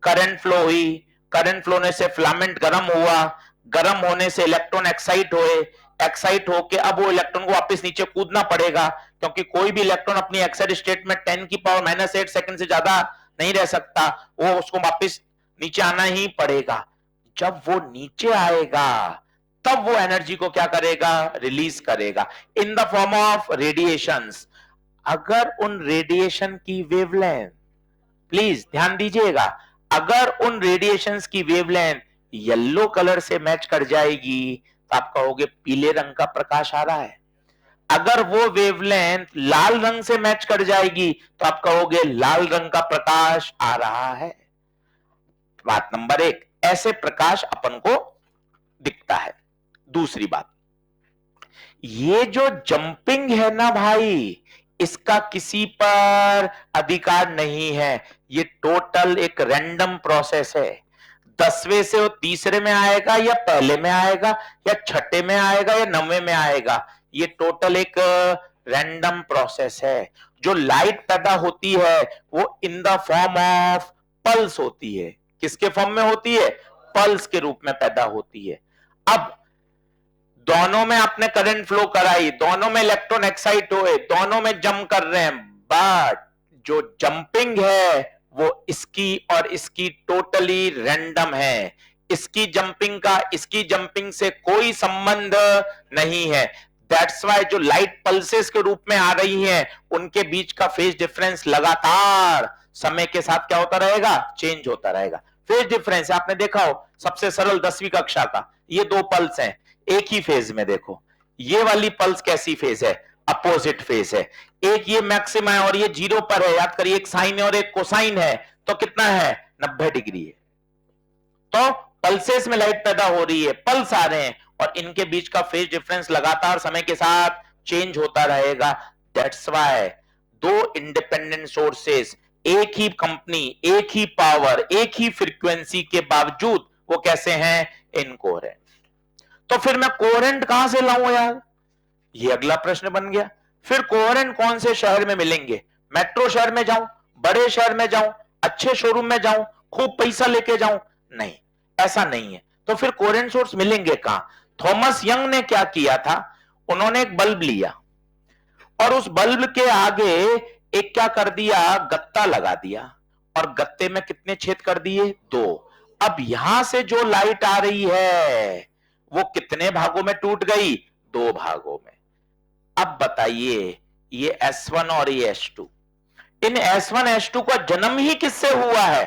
करंट फ्लो हुई, करंट फ्लो होने से फिलामेंट गर्म हुआ, गर्म होने से इलेक्ट्रॉन एक्साइट हुए, एक्साइट होके अब वो इलेक्ट्रॉन को वापस नीचे कूदना पड़ेगा, क्योंकि कोई भी इलेक्ट्रॉन अपनी एक्साइट स्टेट में 10⁻⁻8 सेकंड से ज्यादा नहीं रह सकता, वो उसको वापस नीचे आना ही पड़ेगा। जब वो नीचे आएगा तब वो एनर्जी को क्या करेगा, रिलीज करेगा इन द फॉर्म ऑफ रेडिएशंस। अगर उन रेडिएशन की वेवलेंथ, प्लीज ध्यान दीजिएगा, अगर उन रेडिएशंस की वेवलेंथ येलो कलर से मैच कर जाएगी तो आप कहोगे पीले रंग का प्रकाश आ रहा है। अगर वो वेवलेंथ लाल रंग से मैच कर जाएगी तो आप कहोगे लाल रंग का प्रकाश आ रहा है। बात नंबर एक, ऐसे प्रकाश अपन को दिखता है। दूसरी बात, ये जो जंपिंग है ना भाई, इसका किसी पर अधिकार नहीं है, ये टोटल एक रैंडम प्रोसेस है। 10वें से वो तीसरे में आएगा या पहले में आएगा या छठे में आएगा या 9वें में आएगा, ये टोटल एक रैंडम प्रोसेस है। जो लाइट पैदा होती है वो इन द फॉर्म ऑफ पल्स होती है। किसके फॉर्म में होती है? पल्स के रूप में पैदा होती है। अब दोनों में आपने करंट फ्लो कराई, दोनों में इलेक्ट्रॉन एक्साइट हुए, दोनों में जंप कर रहे हैं, बट जो जंपिंग है वो इसकी और इसकी टोटली रैंडम है। इसकी जंपिंग का इसकी जंपिंग से कोई संबंध नहीं है। दैट्स वाई जो लाइट पल्सेस के रूप में आ रही हैं, उनके बीच का फेज डिफरेंस लगातार समय के साथ क्या होता रहेगा, चेंज होता रहेगा। फेज डिफरेंस आपने देखा हो, सबसे सरल 10वीं कक्षा का, ये दो पल्स हैं एक ही फेज में, देखो ये वाली पल्स कैसी फेज है, अपोजिट फेज है। एक ये मैक्सिमा है और ये 0 पर है, याद करिए एक साइन है और एक कोसाइन है, तो कितना है, 90 डिग्री है। तो पल्सेस में लाइट पैदा हो रही है, पल्स आ रहे हैं और इनके बीच का फेज डिफरेंस लगातार समय के साथ चेंज होता रहेगा। दैट्स व्हाई दो इंडिपेंडेंट सोर्सेस, एक ही कंपनी, एक ही पावर, एक ही फ्रीक्वेंसी के बावजूद वो कैसे हैं, इनकोहेरेंट। तो फिर मैं कोहेरेंट कहां से लाऊं यार, ये अगला प्रश्न बन गया। फिर कोहेरेंट कौन से शहर में मिलेंगे? मेट्रो शहर में जाऊं, बड़े शहर में जाऊं, अच्छे शोरूम में जाऊं, खूब पैसा लेके जाऊं? नहीं, ऐसा नहीं है। तो फिर कोहेरेंट सोर्स मिलेंगे कहां? थॉमस यंग ने क्या किया था, उन्होंने एक बल्ब लिया और उस बल्ब के आगे एक क्या कर दिया, गत्ता लगा दिया, और गत्ते में कितने छेद कर दिए, 2। अब यहां से जो लाइट आ रही है वो कितने भागों में टूट गई, 2 भागों में। अब बताइए, ये S1 और ये S2, इन S1 S2 का जन्म ही किससे हुआ है?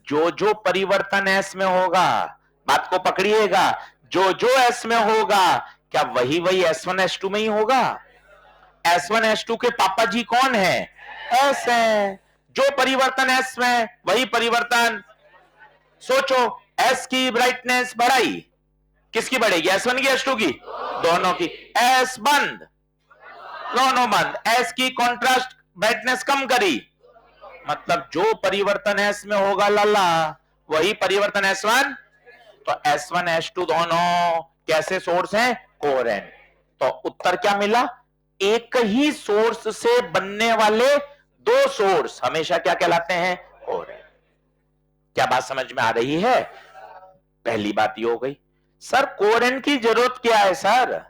जो जो परिवर्तन S में होगा, बात को पकड़िएगा, जो जो S में होगा, क्या वही वही S1 S2 में ही होगा? S1 S2 के पापा जी कौन है? S है। जो परिवर्तन S में, वही परिवर्तन, सोचो, S की ब्राइटनेस बढ़ाई, किसकी बढ़ेगी, S1 की S2 की? दोनों की। S बंद, दोनों बंद। S की कॉन्ट्रास्ट ब्राइटनेस कम करी, मतलब जो परिवर्तन S में होगा लाला, वही परिवर्तन S1। तो S1 S2 दोनों कैसे सोर्स हैं, कोहेरेंट। तो उत्तर क्या मिला, एक ही सोर्स से बनने वाले 2 सोर्स हमेशा क्या कहलाते हैं, कोहेरेंट। क्या बात समझ में आ रही है? पहली बात ये हो गई। सर कोहेरेंट की जरूरत क्या है सर,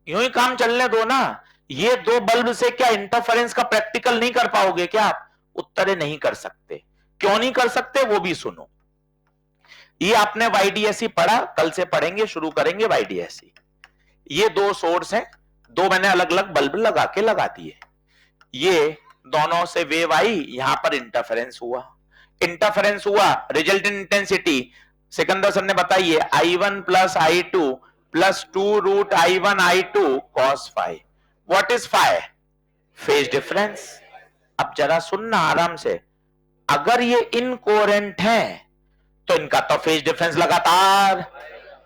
यूं ही काम चलने दो ना, ये 2 बल्ब से क्या इंटरफेरेंस का प्रैक्टिकल नहीं कर पाओगे क्या आप? उत्तर नहीं कर सकते। क्यों नहीं कर सकते वो भी सुनो। ये आपने YDSE पढ़ा, कल से पढ़ेंगे, शुरू करेंगे YDSE। ये 2 सोर्स हैं, 2 मैंने अलग अलग बल्ब लगा के लगा दिए, ये दोनों से वेव आई, यहां पर इंटरफेरेंस हुआ, इंटरफेरेंस हुआ, रिजल्टेंट इंटेंसिटी सिकंदर सर ने बताइए, I1 plus I2 plus 2√I1 I2 cos phi। What is phi? Phase difference. अब जरा सुनना आराम से, अगर ये इनकोहेरेंट हैं तो इनका तो फेज डिफरेंस लगातार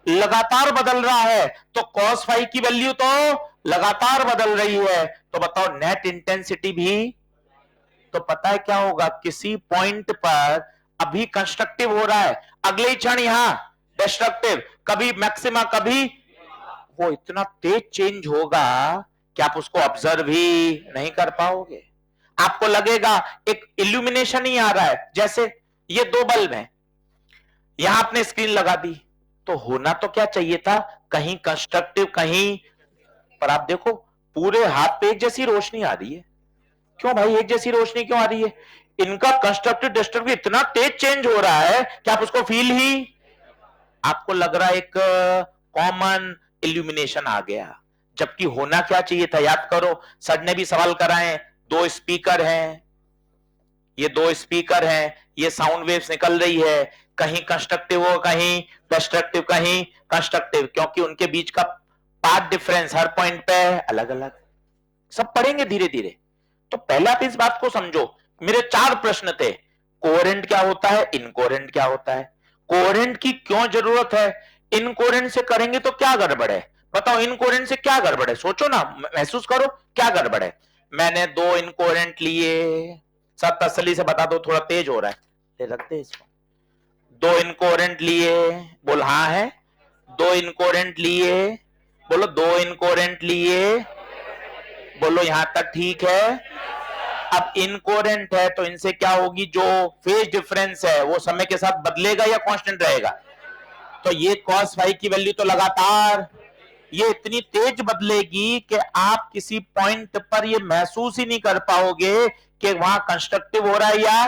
लगातार बदल रहा है, तो cos फाई की वैल्यू तो लगातार बदल रही है, तो बताओ नेट इंटेंसिटी भी, तो पता है क्या होगा, किसी पॉइंट पर अभी कंस्ट्रक्टिव हो रहा है, अगले ही क्षण यहां डिस्ट्रक्टिव, कभी मैक्सिमा कभी, वो इतना तेज चेंज होगा कि आप उसको ऑब्जर्व ही नहीं कर पाओगे। आपको लगेगा एक इल्यूमिनेशन ही आ रहा है, जैसे ये दो बल्ब हैं, यहां आपने स्क्रीन लगा दी, तो होना तो क्या चाहिए था, कहीं कंस्ट्रक्टिव कहीं, पर आप देखो पूरे हाथ पे एक जैसी रोशनी आ रही है। क्यों भाई एक जैसी रोशनी क्यों आ रही है? इनका कंस्ट्रक्टिव डिस्ट्रक्टिव इतना तेज चेंज हो रहा है कि आप उसको फील ही, आपको लग रहा है एक कॉमन इल्यूमिनेशन आ गया, जबकि होना क्या चाहिए था, याद करो, सर ने भी सवाल कराए, दो स्पीकर हैं, ये दो स्पीकर हैं, ये साउंड वेव्स निकल रही है, कहीं कंस्ट्रक्टिव हो कहीं डिस्ट्रक्टिव, कहीं कंस्ट्रक्टिव, क्योंकि उनके बीच का पाथ डिफरेंस हर पॉइंट पे अलग अलग, सब पढ़ेंगे धीरे धीरे। तो पहले आप इस बात को समझो, मेरे चार प्रश्न थे, कोहेरेंट क्या होता है, इनकोहेरेंट क्या होता है, कोहेरेंट की क्यों जरूरत है, इनकोहेरेंट से करेंगे तो क्या गड़बड़ है, बताओ इनकोहेरेंट से क्या गड़बड़ है, सोचो ना, महसूस करो क्या गड़बड़ है। मैंने दो इनकोहेरेंट लिए, सब तसल्ली से बता दो, थोड़ा तेज हो रहा है, ले रखते इसको, दो इनकोहेरेंट लिए, बोल हाँ है, दो इनकोहेरेंट लिए, बोलो दो इनकोहेरेंट लिए, बोलो यहां तक ठीक है। अब इनकोहेरेंट है तो इनसे क्या होगी, जो फेज डिफरेंस है वो समय के साथ बदलेगा या कांस्टेंट रहेगा, तो ये cos फाई की वैल्यू तो लगातार, ये इतनी तेज बदलेगी कि आप किसी पॉइंट पर ये महसूस ही नहीं कर पाओगे कि वहां कंस्ट्रक्टिव हो रहा है या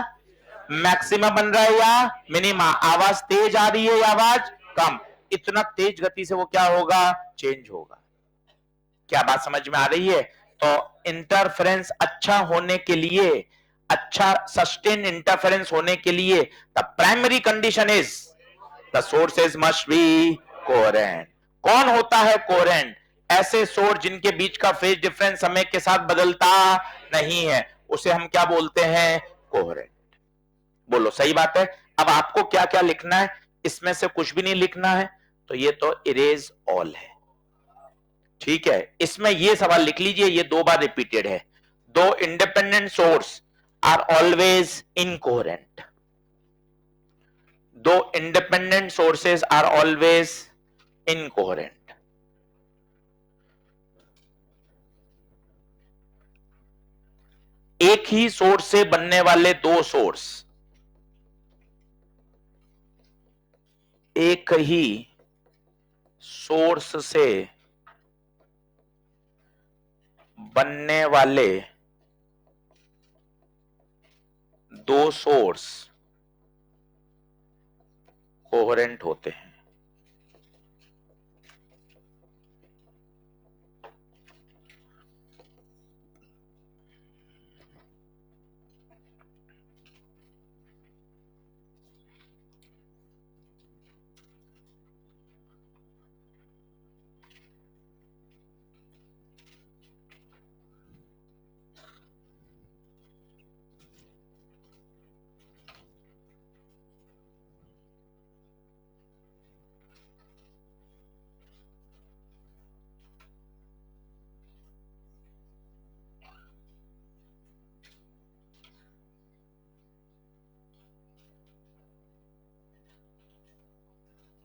मैक्सिमा बन रहा है या मिनिमा, आवाज तेज आ रही है या आवाज कम, इतना तेज गति से वो क्या होगा, चेंज होगा। क्या बात समझ में आ रही है? तो इंटरफेरेंस अच्छा होने के लिए, अच्छा सस्टेन इंटरफेरेंस होने के लिए, the primary condition is the sources must be coherent. कौन होता है कोहेरेंट? ऐसे सोर्स जिनके बीच का फेज डिफरेंस समय के साथ बदलता नहीं है, उसे हम क्या बोलते हैं, कोहेरेंट। बोलो सही बात है। अब आपको क्या क्या लिखना है, इसमें से कुछ भी नहीं लिखना है, तो ये तो इरेज ऑल है, ठीक है। इसमें ये सवाल लिख लीजिए, ये दो बार रिपीटेड है, दो independent source are always incoherent, दो independent sources are always incoherent. एक ही सोर्स से बनने वाले दो सोर्स, एक ही सोर्स से बनने वाले दो सोर्स कोहेरेंट होते हैं।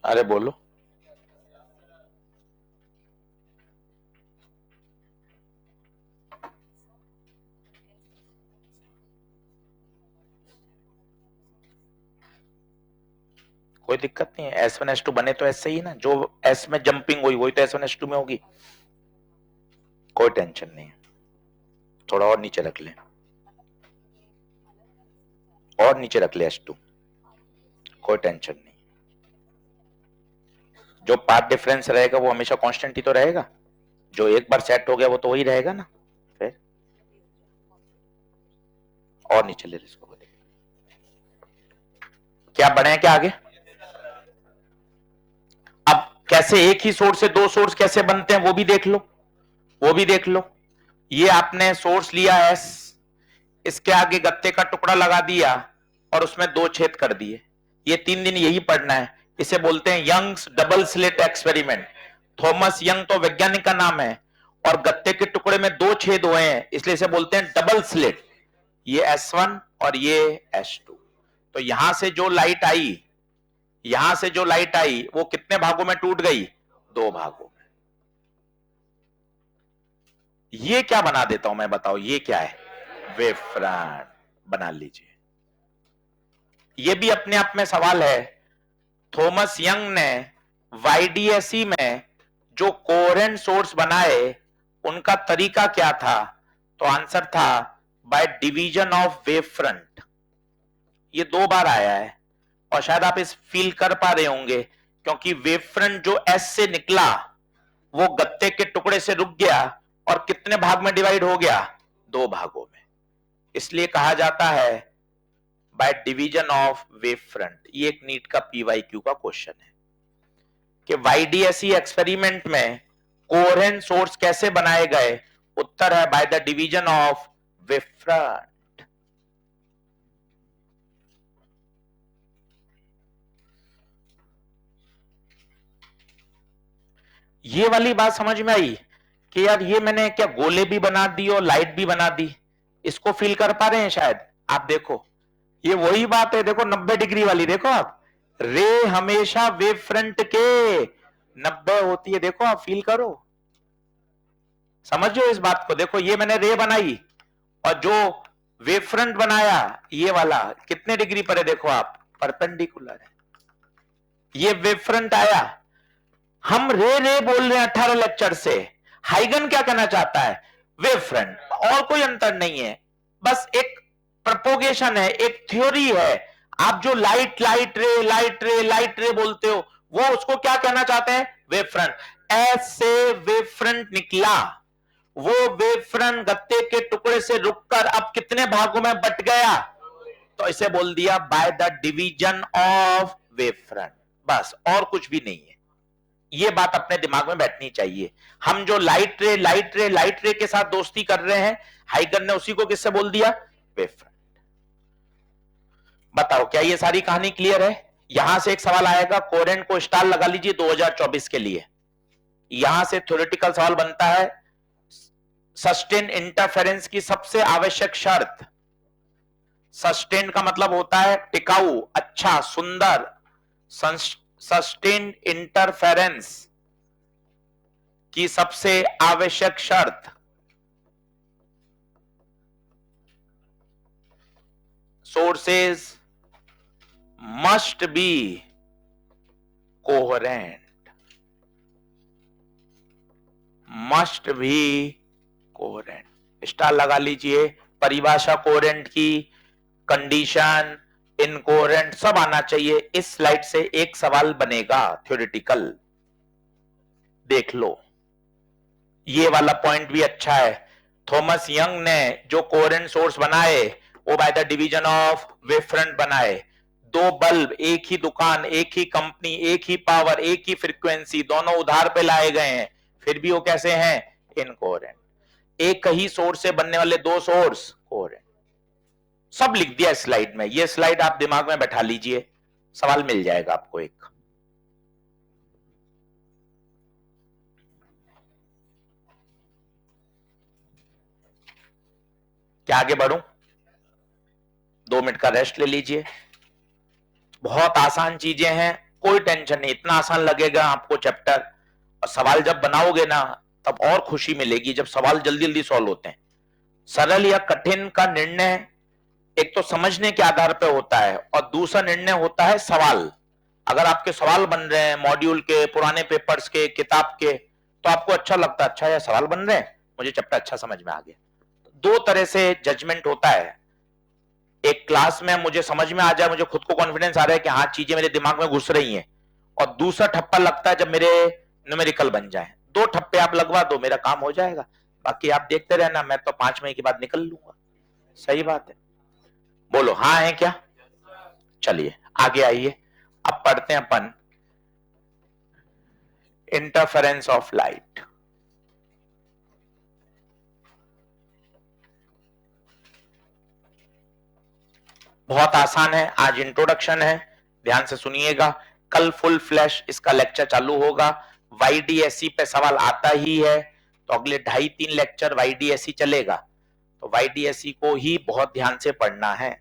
अरे बोलो, कोई दिक्कत नहीं है, S1S2 बने तो ऐसे ही ना, जो S में जंपिंग हुई वही तो S1S2 में होगी, कोई टेंशन नहीं है। थोड़ा और नीचे रख ले, और नीचे रख ले S2, कोई टेंशन नहीं। जो पाथ डिफरेंस रहेगा वो हमेशा कांस्टेंट ही तो रहेगा, जो एक बार सेट हो गया वो तो वही रहेगा ना, फिर और नीचे ले इसको, क्या बढ़े क्या आगे। अब कैसे एक ही सोर्स से दो सोर्स कैसे बनते हैं वो भी देख लो, वो भी देख लो। ये आपने सोर्स लिया S, इसके आगे गत्ते का टुकड़ा लगा दिया और उसमें दो छेद कर दिए, ये 3 दिन यही पढ़ना है, इसे बोलते हैं Young's double slit experiment. Thomas Young तो वैज्ञानिक का नाम है, और गत्ते के टुकड़े में 2 छेद हुए हैं, इसलिए इसे बोलते हैं डबल स्लिट। ये S1 और ये S2। तो यहां से जो लाइट आई, यहां से जो लाइट आई वो कितने भागों में टूट गई? 2 भागों में। ये क्या बना देता हूं मैं, बताओ ये क्या है? वेव फ्रंट बना लीजिए। ये भी अपने आप में सवाल है। थॉमस यंग ने YDSE में जो कोहेरेंट सोर्स बनाए उनका तरीका क्या था? तो आंसर था by division of wave front. ये 2 बार आया है, और शायद आप इस फील कर पा रहे होंगे, क्योंकि वेव फ्रंट जो S से निकला वो गत्ते के टुकड़े से रुक गया और कितने भाग में डिवाइड हो गया? 2 भागों में। इसलिए कहा जाता है by division of wave front. ये एक नीट का PYQ का क्वेश्चन है कि YDSE एक्सपेरिमेंट में कोहेरेंट सोर्स कैसे बनाए गए? उत्तर है by the division of wave front. ये वाली बात समझ में आई कि यार ये मैंने क्या गोले भी बना दी और लाइट भी बना दी? इसको फील कर पा रहे हैं शायद आप? देखो ये वही बात है, देखो 90 डिग्री वाली, देखो आप, रे हमेशा वेव फ्रंट के 90 होती है। देखो आप फील करो, समझो इस बात को। देखो ये मैंने रे बनाई, और जो वेव फ्रंट बनाया ये वाला कितने डिग्री पर है? देखो आप, परपेंडिकुलर है। ये वेव फ्रंट आया, हम रे रे बोल रहे हैं 18 लेक्चर से। हाइगन क्या कहना चाहता है? Wave front. और कोई अंतर नहीं है, बस एक प्रोपोगेशन है, एक थ्योरी है। आप जो लाइट लाइट रे लाइट रे लाइट रे बोलते हो, वो उसको क्या कहना चाहते हैं? Wave front. ऐसे वेव फ्रंट निकला, वो वेव फ्रंट गत्ते के टुकड़े से रुककर अब कितने भागों में बट गया? तो इसे बोल दिया by the division of wave front. बस, और कुछ भी नहीं है। ये बात अपने दिमाग में बैठनी चाहिए। हम जो लाइट रे लाइट रे लाइट रे के साथ दोस्ती कर रहे हैं, हाइगन ने उसी को किससे बोल दिया? Wave front. बताओ क्या ये सारी कहानी क्लियर है? यहां से एक सवाल आएगा, कोहेरेंट को स्टार लगा लीजिए 2024 के लिए। यहां से थ्योरेटिकल सवाल बनता है, सस्टेन इंटरफेरेंस की सबसे आवश्यक शर्त। सस्टेन का मतलब होता है टिकाऊ, अच्छा, सुंदर। सस्टेन इंटरफेरेंस की सबसे आवश्यक शर्त, sources must be coherent. Must be coherent. Star लगा लीजिए। परिभाषा कोहेरेंट की, कंडीशन, इनकोहेरेंट सब आना चाहिए। इस स्लाइड से एक सवाल बनेगा थ्योरेटिकल, देख लो। ये वाला पॉइंट भी अच्छा है। थॉमस यंग ने जो कोहेरेंट सोर्स बनाए वो by the division of wave front बनाए। 2 बल्ब, एक ही दुकान, एक ही कंपनी, एक ही पावर, एक ही फ्रीक्वेंसी, दोनों उधार पे लाए गए हैं, फिर भी वो कैसे हैं? इनकोहेरेंट। एक ही सोर्स से बनने वाले 2 सोर्स कोहेरेंट। सब लिख दिया स्लाइड में। ये स्लाइड आप दिमाग में बैठा लीजिए, सवाल मिल जाएगा आपको एक। क्या आगे बढ़ूं? 2 मिनट का रेस्ट ले लीजिए। बहुत आसान चीजें हैं, कोई टेंशन नहीं। इतना आसान लगेगा आपको चैप्टर, और सवाल जब बनाओगे ना तब और खुशी मिलेगी, जब सवाल जल्दी जल्दी सॉल्व होते हैं। सरल या कठिन का निर्णय एक तो समझने के आधार पर होता है, और दूसरा निर्णय होता है सवाल। अगर आपके सवाल बन रहे हैं मॉड्यूल के, पुराने पेपर्स के, किताब के, तो आपको अच्छा लगता है, अच्छा यार सवाल बन रहे हैं, मुझे चैप्टर अच्छा समझ में आ गया। 2 तरह से जजमेंट होता है। एक क्लास में मुझे समझ में आ जाए, मुझे खुद को कॉन्फिडेंस आ रहा है कि हाँ चीजें मेरे दिमाग में घुस रही हैं, और दूसरा ठप्पा लगता है जब मेरे न्यूमेरिकल बन जाए। 2 ठप्पे आप लगवा दो, मेरा काम हो जाएगा। बाकी आप देखते रहना, मैं तो 5 महीने के बाद निकल लूंगा। सही बात है, बोलो हाँ है क्या? चलिए आगे आइए, अब पढ़ते हैं अपन इंटरफेरेंस ऑफ लाइट। बहुत आसान है, आज इंट्रोडक्शन है, ध्यान से सुनिएगा। कल फुल फ्लैश इसका लेक्चर चालू होगा। YDSE पे सवाल आता ही है, तो अगले 2.5-3 लेक्चर YDSE चलेगा, तो YDSE को ही बहुत ध्यान से पढ़ना है।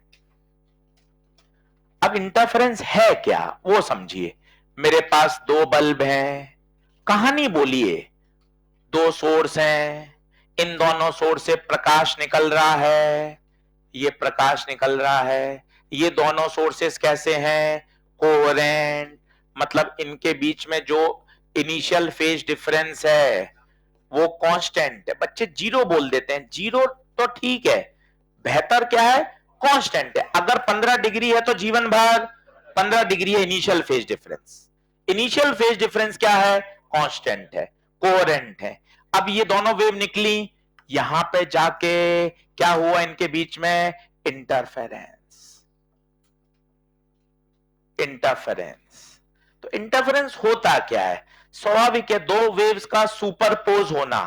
अब इंटरफेरेंस है क्या वो समझिए। मेरे पास 2 बल्ब हैं, कहानी बोलिए, 2 सोर्स हैं, इन दोनों सोर्स से प्रकाश निकल रहा है, ये प्रकाश निकल रहा है। ये दोनों सोर्सेस कैसे हैं? कोहेरेंट, मतलब इनके बीच में जो इनिशियल फेज डिफरेंस है वो कांस्टेंट है। बच्चे जीरो बोल देते हैं, जीरो तो ठीक है, बेहतर क्या है? कांस्टेंट है। अगर 15 डिग्री है तो जीवन भर 15 डिग्री है initial phase difference. Initial phase difference क्या है? कांस्टेंट है, कोहेरेंट है। अब ये दोनों वेव निकली, यहां पे जाके क्या हुआ इनके बीच में? इंटरफेरेंस। इंटरफेरेंस, तो इंटरफेरेंस होता क्या है? स्वाभाविक है, 2 वेव्स का सुपरपोज होना।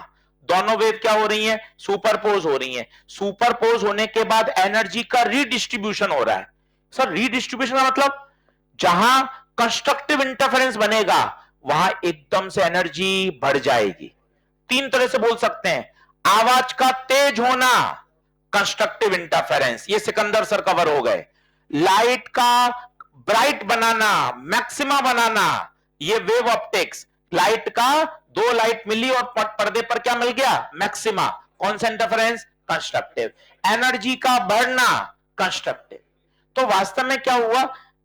दोनों वेव क्या हो रही हैं? सुपरपोज हो रही हैं। सुपरपोज होने के बाद एनर्जी का रीडिस्ट्रीब्यूशन हो रहा है। सर रीडिस्ट्रीब्यूशन का मतलब जहां कंस्ट्रक्टिव इंटरफेरेंस बनेगा वहां एकदम से एनर्जी बढ़ जाएगी। 3 तरह से बोल सकते हैं। आवाज का तेज होना, कंस्ट्रक्टिव इंटरफेरेंस, ये सिकंदर सर कवर हो गए। लाइट का ब्राइट बनाना, मैक्सिमा बनाना, ये वेव ऑप्टिक्स। लाइट का 2 लाइट मिली और पर्दे पर क्या मिल गया? मैक्सिमा। कौन सा इंटरफेरेंस? कंस्ट्रक्टिव। एनर्जी का बढ़ना, कंस्ट्रक्टिव। तो वास्तव में क्या हुआ?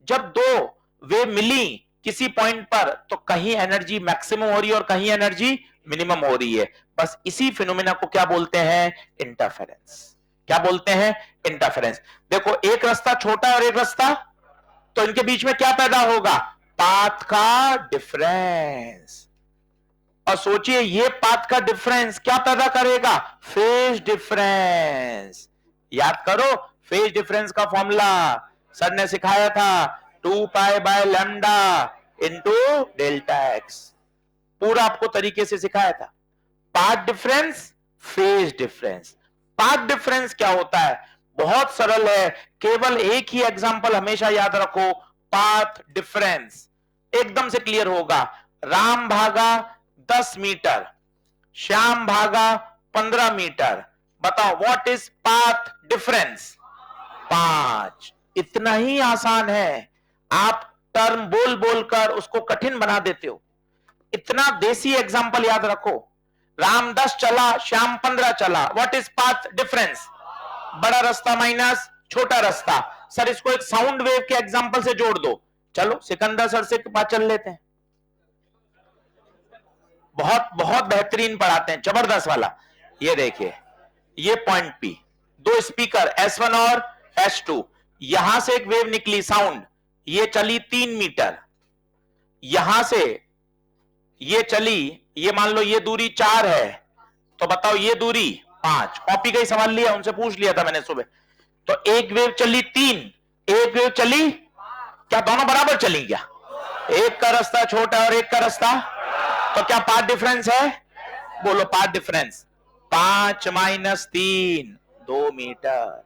जब 2 वेव मिली किसी पॉइंट पर, तो कहीं एनर्जी मैक्सिमम हो रही है और कहीं एनर्जी मिनिमम हो रही है। बस इसी फिनोमेना को क्या बोलते हैं? इंटरफेरेंस। क्या बोलते हैं? इंटरफेरेंस। देखो, एक रास्ता छोटा और एक रास्ता, तो इनके बीच में क्या पैदा होगा? पाथ का डिफरेंस। और सोचिए, ये पाथ का डिफरेंस क्या पैदा करेगा? Phase difference. याद करो, फेज डिफरेंस का फॉर्मूला सर ने सिखाया था, 2 pi by lambda into delta x. पूरा आपको तरीके से सिखाया था। Path difference, phase difference. Path difference क्या होता है? बहुत सरल है, केवल एक ही एग्जांपल हमेशा याद रखो। पाथ डिफरेंस एकदम से क्लियर होगा। राम भागा 10 मीटर, श्याम भागा 15 मीटर। बताओ व्हाट इज पाथ डिफरेंस? 5। इतना ही आसान है। आप टर्म बोल बोलकर उसको कठिन बना देते हो। इतना देसी एग्जांपल याद रखो। राम 10 चला, श्याम 15 चला। What is path difference? बड़ा रास्ता माइनस छोटा रास्ता। सर इसको एक साउंड वेव के एग्जांपल से जोड़ दो। चलो सिकंदर सर से बात चल लेते हैं, बहुत बहुत बेहतरीन पढ़ाते हैं, जबरदस्त वाला। ये देखिए, ये पॉइंट पी, 2 स्पीकर S1 और S2, यहां से एक वेव निकली साउंड, ये चली 3 मीटर, यहां से ये चली, ये मान लो ये दूरी 4 है, तो बताओ ये दूरी 5। कॉपी का ही सवाल लिया, उनसे पूछ लिया था मैंने सुबह। तो एक वेव चली 3, एक वेव चली, क्या दोनों बराबर चली क्या? एक का रास्ता छोटा और एक का रास्ता, तो क्या पाथ डिफरेंस है? बोलो पाथ डिफरेंस। 5 minus 3, 2 metre.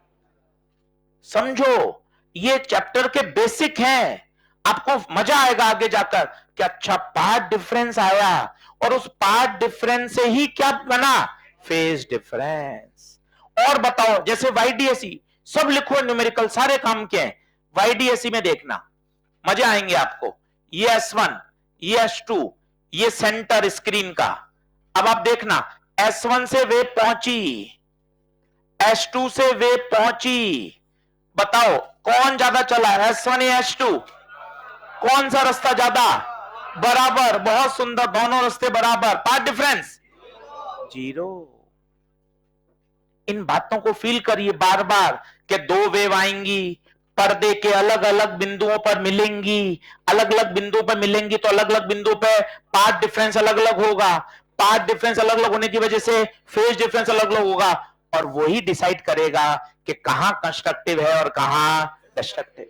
समझो, ये चैप्टर के बेसिक हैं, आपको मजा आएगा आगे जाकर कि अच्छा पाथ डिफरेंस आया, और उस पाथ डिफरेंस से ही क्या बना? Phase difference. और बताओ, जैसे YDSE सब लिखो, न्यूमेरिकल सारे काम के हैं। YDSE में देखना मजे आएंगे आपको। ये S1, ये S2, ये सेंटर स्क्रीन का। अब आप देखना, S1 से वेव पहुंची, S2 से वेव पहुंची, बताओ कौन ज्यादा चला, S1 या S2? कौन सा रास्ता ज्यादा? बराबर, बहुत सुंदर, दोनों रास्ते बराबर। Path difference 0। इन बातों को फील करिए बार बार कि 2 वेव आएंगी, पर्दे के अलग अलग बिंदुओं पर मिलेंगी, अलग अलग बिंदुओं पर मिलेंगी, तो अलग अलग बिंदुओं पर पाथ डिफरेंस अलग अलग होगा। पाथ डिफरेंस अलग अलग होने की वजह से फेज डिफरेंस अलग अलग होगा, और वही डिसाइड करेगा कि कहां कंस्ट्रक्टिव है और कहां डिस्ट्रक्टिव।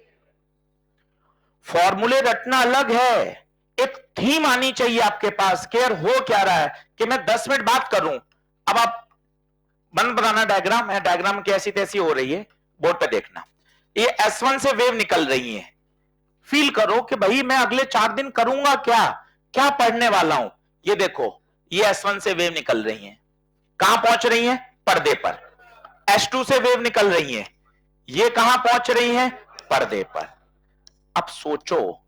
फॉर्मूले रटना अलग है, एक थीम आनी चाहिए आपके पास, केयर हो क्या रहा है कि मैं 10 मिनट बात करूं। अब आप मन बनाना डायग्राम है, डायग्राम की ऐसी तैसी हो रही है, बोर्ड पे देखना। ये S1 से वेव निकल रही है, फील करो कि भाई मैं अगले 4 दिन करूंगा क्या, क्या पढ़ने वाला हूं। ये देखो, ये S1 से वेव निकल रही है, कहां पहुंच रही है, पर्दे पर। S2 से वेव निकल रही है, ये कहां पहुंच रही है, पर्दे पर। अब सोचो,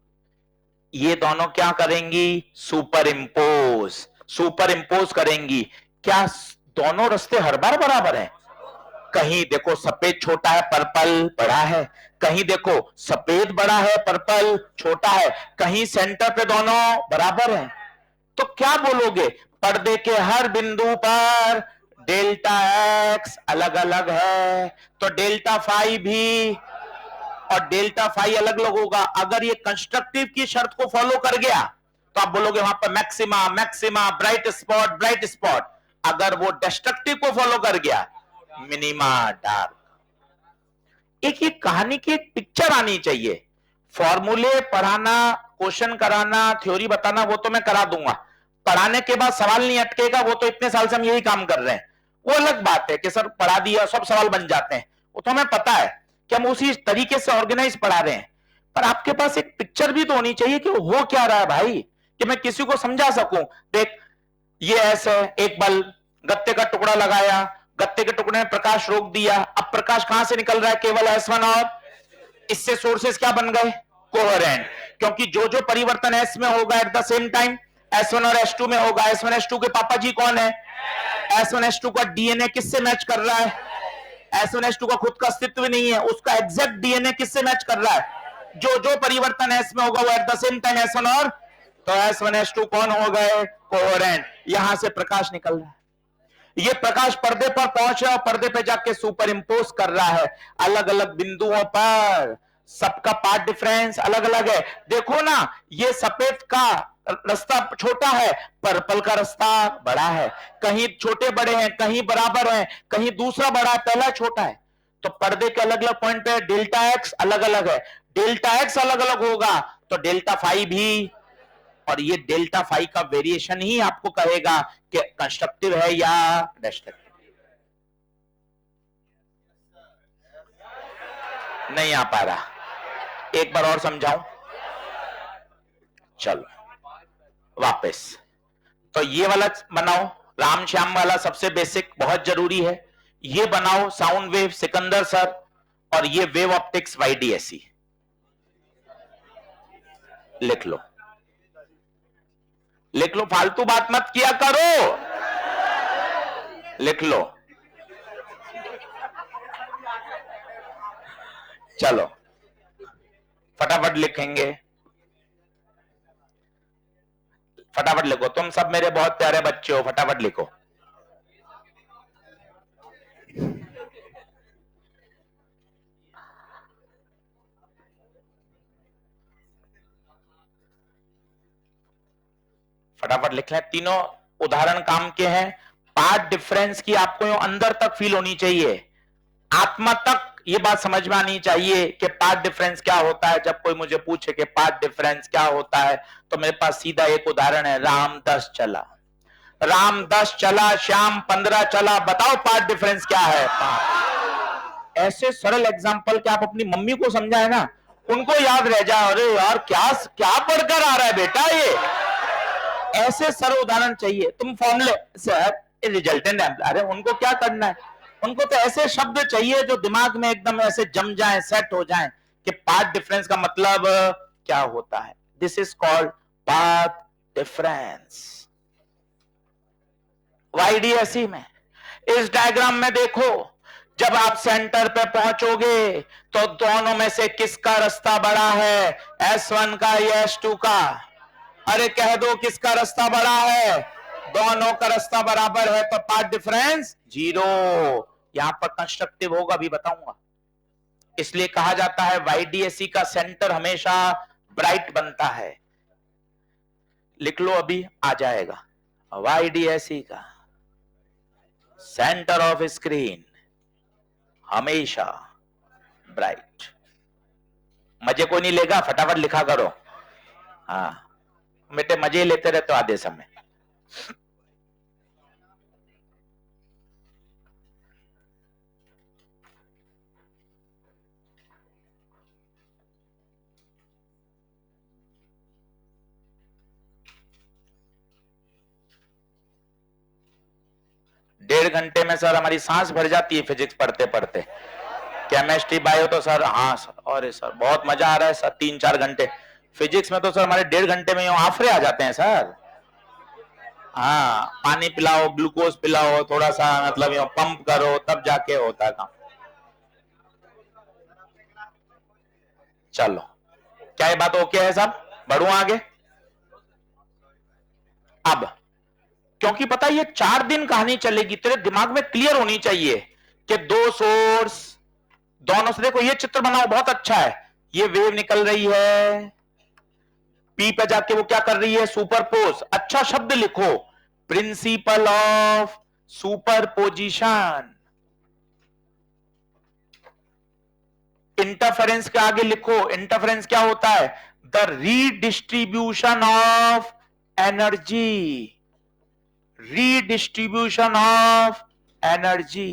ये दोनों क्या करेंगी, सुपर इंपोज, सुपर इंपोज करेंगी। क्या दोनों रास्ते हर बार बराबर हैं? कहीं देखो सफेद छोटा है, पर्पल बड़ा है, कहीं देखो सफेद बड़ा है, पर्पल छोटा है, कहीं सेंटर पे दोनों बराबर हैं। तो क्या बोलोगे, पर्दे के हर बिंदु पर डेल्टा एक्स अलग अलग है, तो डेल्टा फाई भी और डेल्टा फाई अलग अलग होगा। अगर ये कंस्ट्रक्टिव की शर्त को फॉलो कर गया तो आप बोलोगे वहां पर maxima maxima, bright spot bright spot. अगर वो डिस्ट्रक्टिव को फॉलो कर गया, मिनिमा डार्क। एक ये कहानी की एक पिक्चर आनी चाहिए। फॉर्मूले पढ़ाना, क्वेश्चन कराना, थ्योरी बताना वो तो मैं करा दूंगा, पढ़ाने के बाद सवाल नहीं अटकेगा, वो तो इतने साल से हम यही काम कर रहे हैं। वो अलग बात है कि सर पढ़ा दिया सब सवाल बन जाते हैं, वो तो हमें पता है कि हम उसी तरीके से ऑर्गेनाइज पढ़ा रहे हैं। पर आपके पास एक पिक्चर भी तो होनी चाहिए कि हो क्या रहा है भाई, कि मैं किसी को समझा सकूं। देख, ये ऐसे एक बल, गत्ते का टुकड़ा लगाया, गत्ते के टुकड़े ने प्रकाश रोक दिया, अब प्रकाश कहां से निकल रहा है, केवल S1, और इससे सोर्सेस क्या बन गए, कोहेरेंट। क्योंकि जो जो परिवर्तन S में होगा at the same time S1 और S2 में होगा। S1 S2 के पापा जी कौन है, S1 S2 का डीएनए किससे मैच कर रहा है, S1 S2 का खुद का अस्तित्व नहीं है, उसका एग्जैक्ट डीएनए किससे मैच कर रहा है, जो जो परिवर्तन S में होगा वो at the same time S1 और, तो S1 S2 कौन हो गए, कोहेरेंट। यहां से प्रकाश निकल रहा है, ये प्रकाश पर्दे पर पहुंच रहा है और पर्दे पे जाके सुपर इंपोज कर रहा है अलग अलग बिंदुओं पर। सबका पाथ डिफरेंस अलग अलग है। देखो ना, ये सफेद का रास्ता छोटा है, पर्पल का रास्ता बड़ा है, कहीं छोटे बड़े हैं, कहीं बराबर हैं, कहीं दूसरा बड़ा है, पहला छोटा है। तो पर्दे के अलग अलग पॉइंट पे डेल्टा एक्स अलग अलग है, डेल्टा एक्स अलग अलग होगा तो डेल्टा फाई भी, और ये डेल्टा फाई का वेरिएशन ही आपको कहेगा कि कंस्ट्रक्टिव है या डिस्ट्रक्टिव। नहीं आ पा रहा, एक बार और समझाऊं, चलो वापस। तो ये वाला बनाओ, राम श्याम वाला सबसे बेसिक बहुत जरूरी है। ये बनाओ साउंड वेव सिकंदर सर, और ये वेव ऑप्टिक्स YDSE, लिख लो, लिख लो, फालतू बात मत किया करो, लिख लो। चलो फटाफट लिखेंगे, फटाफट लिखो, तुम सब मेरे बहुत प्यारे बच्चे हो, फटाफट लिखो। फटाफट लिख लें, तीनों उदाहरण काम के हैं। पार्ट डिफरेंस की आपको अंदर तक फील होनी चाहिए, आत्मा तक ये बात समझ में आनी चाहिए कि पार्ट डिफरेंस क्या होता है। जब कोई मुझे पूछे कि पार्ट डिफरेंस क्या होता है, तो मेरे पास सीधा एक उदाहरण है, राम 10 चला, राम 10 चला, श्याम 15 चला, बताओ पार्ट डिफरेंस क्या है। ऐसे सरल एग्जांपल कि आप अपनी मम्मी को समझाए ना, उनको याद रह जाए, अरे यार क्या क्या पढ़कर आ रहा है बेटा ये। ऐसे सरल उदाहरण चाहिए। तुम फॉर्मूले सर रिजल्टेंट, अरे उनको क्या करना है, उनको तो ऐसे शब्द चाहिए जो दिमाग में एकदम ऐसे जम जाए, सेट हो जाए कि पाथ डिफरेंस का मतलब क्या होता है। This is called path difference. YDSE में इस डायग्राम में देखो, जब आप सेंटर पे पहुंचोगे तो दोनों में से किसका रास्ता बड़ा है, S1 का या S2 का। अरे कह दो किसका रास्ता बड़ा है, दोनों का रास्ता बराबर है, तो पाथ डिफरेंस 0। यहां पर कंस्ट्रक्टिव होगा भी बताऊंगा। इसलिए कहा जाता है YDSE का सेंटर हमेशा ब्राइट बनता है। लिख लो, अभी आ जाएगा। YDSE का सेंटर ऑफ स्क्रीन हमेशा ब्राइट। मजे को नहीं लेगा, फटाफट लिखा करो। हाँ बेटे, मजे लेते रहते हो आधे समय। 1.5 घंटे में सर हमारी सांस भर जाती है फिजिक्स पढ़ते पढ़ते। केमिस्ट्री बायो तो सर, हाँ सर, और सर बहुत मजा आ रहा है सर, 3-4 घंटे। फिजिक्स में तो सर हमारे 1.5 घंटे में आफरे आ जाते हैं सर। हाँ, पानी पिलाओ, ग्लूकोज पिलाओ, थोड़ा सा मतलब पंप करो, तब जाके होता है काम। चलो, क्या ये बात ओके है सब? बढ़ू आगे। अब क्योंकि पता है ये 4 दिन कहानी चलेगी, तेरे दिमाग में क्लियर होनी चाहिए कि 2 सोर्स, दोनों से देखो ये चित्र बनाओ, बहुत अच्छा है। ये वेव निकल रही है, पी पे जाके वो क्या कर रही है, सुपरपोज। अच्छा शब्द लिखो, प्रिंसिपल ऑफ सुपरपोजिशन। इंटरफेरेंस के आगे लिखो, इंटरफेरेंस क्या होता है, the redistribution of energy. Redistribution of energy.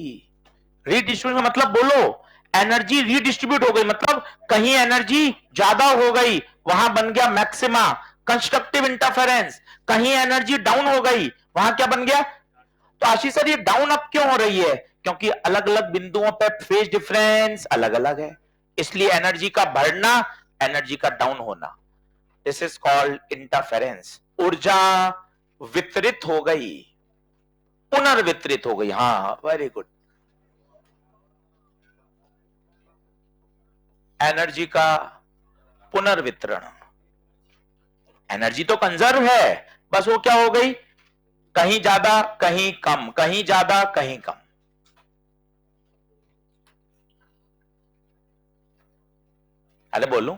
Redistribution मतलब बोलो, एनर्जी रीडिस्ट्रीब्यूट हो गई, मतलब कहीं एनर्जी ज्यादा हो गई, वहां बन गया मैक्सिमा, कंस्ट्रक्टिव इंटरफेरेंस। कहीं एनर्जी डाउन हो गई, वहां क्या बन गया। तो आशीष सर ये डाउन अप क्यों हो रही है? क्योंकि अलग अलग बिंदुओं पर फेज डिफरेंस अलग अलग है, इसलिए एनर्जी का बढ़ना, एनर्जी का डाउन होना। This is called interference. ऊर्जा वितरित हो गई, पुनर्वितरित हो गई। हाँ, वेरी गुड। एनर्जी का पुनर्वितरण। एनर्जी तो कंजर्व है, बस वो क्या हो गई, कहीं ज्यादा कहीं कम, कहीं ज्यादा कहीं कम। अरे बोलूं,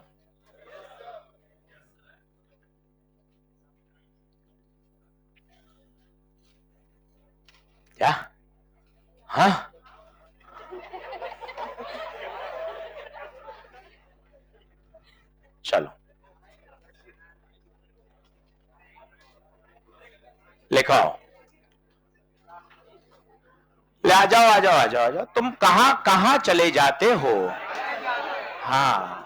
क्या? हाँ, चलो लिखो, ले आ जाओ आ जाओ आ जाओ आ जाओ। तुम कहां कहां चले जाते हो? हाँ,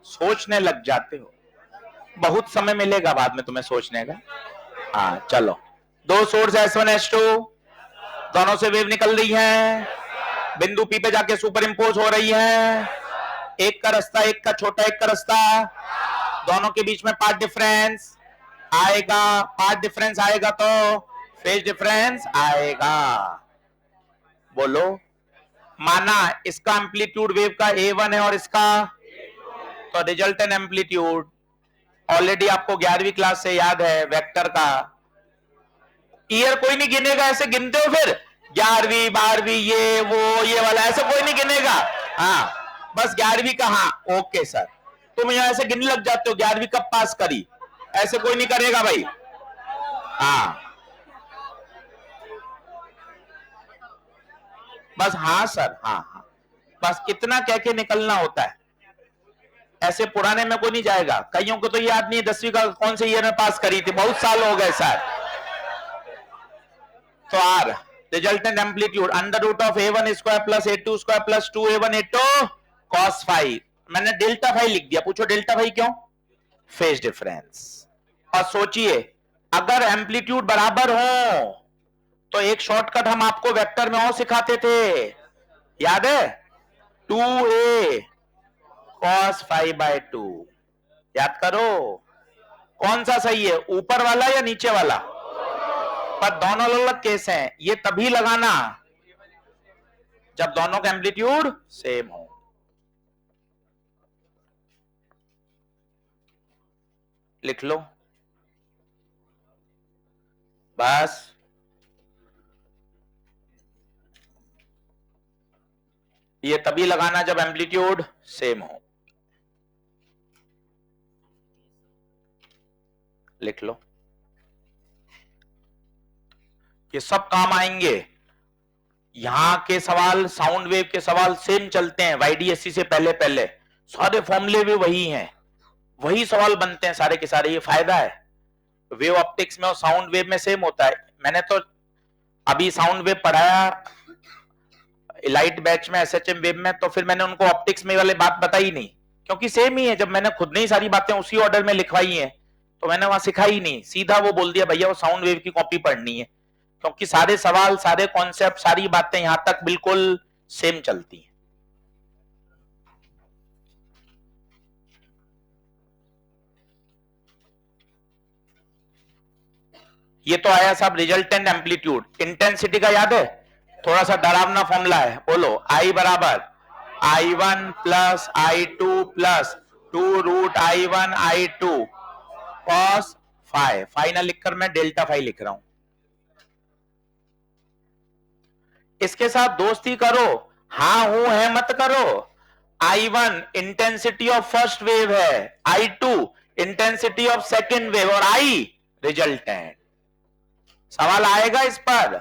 सोचने लग जाते हो, बहुत समय मिलेगा बाद में तुम्हें सोचने का। हाँ चलो, 2 सोर्स S1 S2, दोनों से वेव निकल रही है, बिंदु P पे जाके सुपर इंपोज हो रही है। एक का रास्ता, एक का छोटा, एक का रास्ता, दोनों के बीच में पाथ डिफरेंस आएगा। पाथ डिफरेंस आएगा तो फेज डिफरेंस आएगा। बोलो, माना इसका एम्पलीट्यूड वेव का A1 है और इसका, तो रिजल्टेंट एम्पलीट्यूड ऑलरेडी आपको 11वीं क्लास से याद है, वेक्टर का। ईयर कोई नहीं गिनेगा, ऐसे गिनते हो फिर 11वीं 12वीं ये वो ये वाला, ऐसे कोई नहीं गिनेगा। हाँ, बस 11वीं का, हाँ ओके सर। तुम यहाँ ऐसे गिनने लग जाते हो 11वीं कब पास करी, ऐसे कोई नहीं करेगा भाई। हाँ बस, हाँ सर, हाँ हाँ, बस इतना कह के निकलना होता है। ऐसे पुराने में कोई नहीं जाएगा, कईयों को तो याद नहीं है 10वीं का कौन से ईयर में पास करी थी, बहुत साल हो गए सर। तो R resultant amplitude under root of A1 square plus A2 square plus 2A1 A2 cos phi. मैंने डेल्टा फाई लिख दिया, पूछो डेल्टा फाई क्यों? Phase difference. और सोचिए, अगर एम्पलीट्यूड बराबर हो तो एक शॉर्टकट हम आपको वेक्टर में और सिखाते थे, याद है? 2A cos phi bye 2। याद करो, कौन सा सही है, ऊपर वाला या नीचे वाला? पर दोनों अलग अलग केस हैं, ये तभी लगाना जब दोनों का एम्पलीट्यूड सेम हो। लिख लो बस, ये तभी लगाना जब एम्पलीट्यूड सेम हो। लिख लो, ये सब काम आएंगे। यहां के सवाल, साउंड वेव के सवाल सेम चलते हैं, YDSC से पहले पहले सारे फॉर्मूले भी वही हैं, वही सवाल बनते हैं सारे के सारे। ये फायदा है, वेव ऑप्टिक्स में और साउंड वेव में सेम होता है। मैंने तो अभी साउंड वेव पढ़ाया लाइट बैच में, SHM वेव में, तो फिर मैंने उनको ऑप्टिक्स में वाले बात बताई नहीं, क्योंकि सेम ही है। जब मैंने खुद ने ही सारी बातें उसी ऑर्डर में लिखवाई हैं, तो मैंने वहां सिखाई नहीं, सीधा वो बोल दिया भैया वो साउंड वेव की कॉपी पढ़नी है। क्योंकि सारे सवाल, सारे कॉन्सेप्ट, सारी बातें यहां तक बिल्कुल सेम चलती हैं। ये तो आया साहब रिजल्टेंट एम्पलीट्यूड। इंटेंसिटी का याद है? थोड़ा सा डरावना फॉर्मूला है, बोलो। आई बराबर I1 plus I2 plus 2√I1 I2 cos phi. Final लिखकर मैं डेल्टा फाइ लिख रहा हूं। इसके साथ दोस्ती करो, हां हूं है मत करो। I1 intensity of first wave है, I2 intensity of second wave, और I रिजल्टेंट। सवाल आएगा इस पर।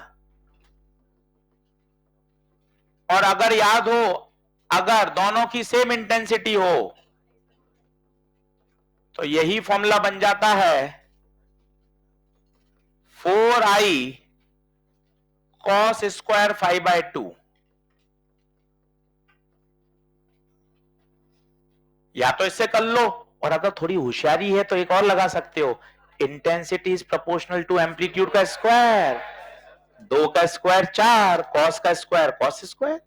और अगर याद हो, अगर दोनों की सेम इंटेंसिटी हो तो यही फॉर्मूला बन जाता है 4I cos स्क्वायर 5/2। या तो इससे कर लो, और अगर थोड़ी होशियारी है तो एक और लगा सकते हो, intensity is proportional to amplitude का स्क्वायर। 2 का स्क्वायर 4, कॉस का स्क्वायर कॉस स्क्वायर।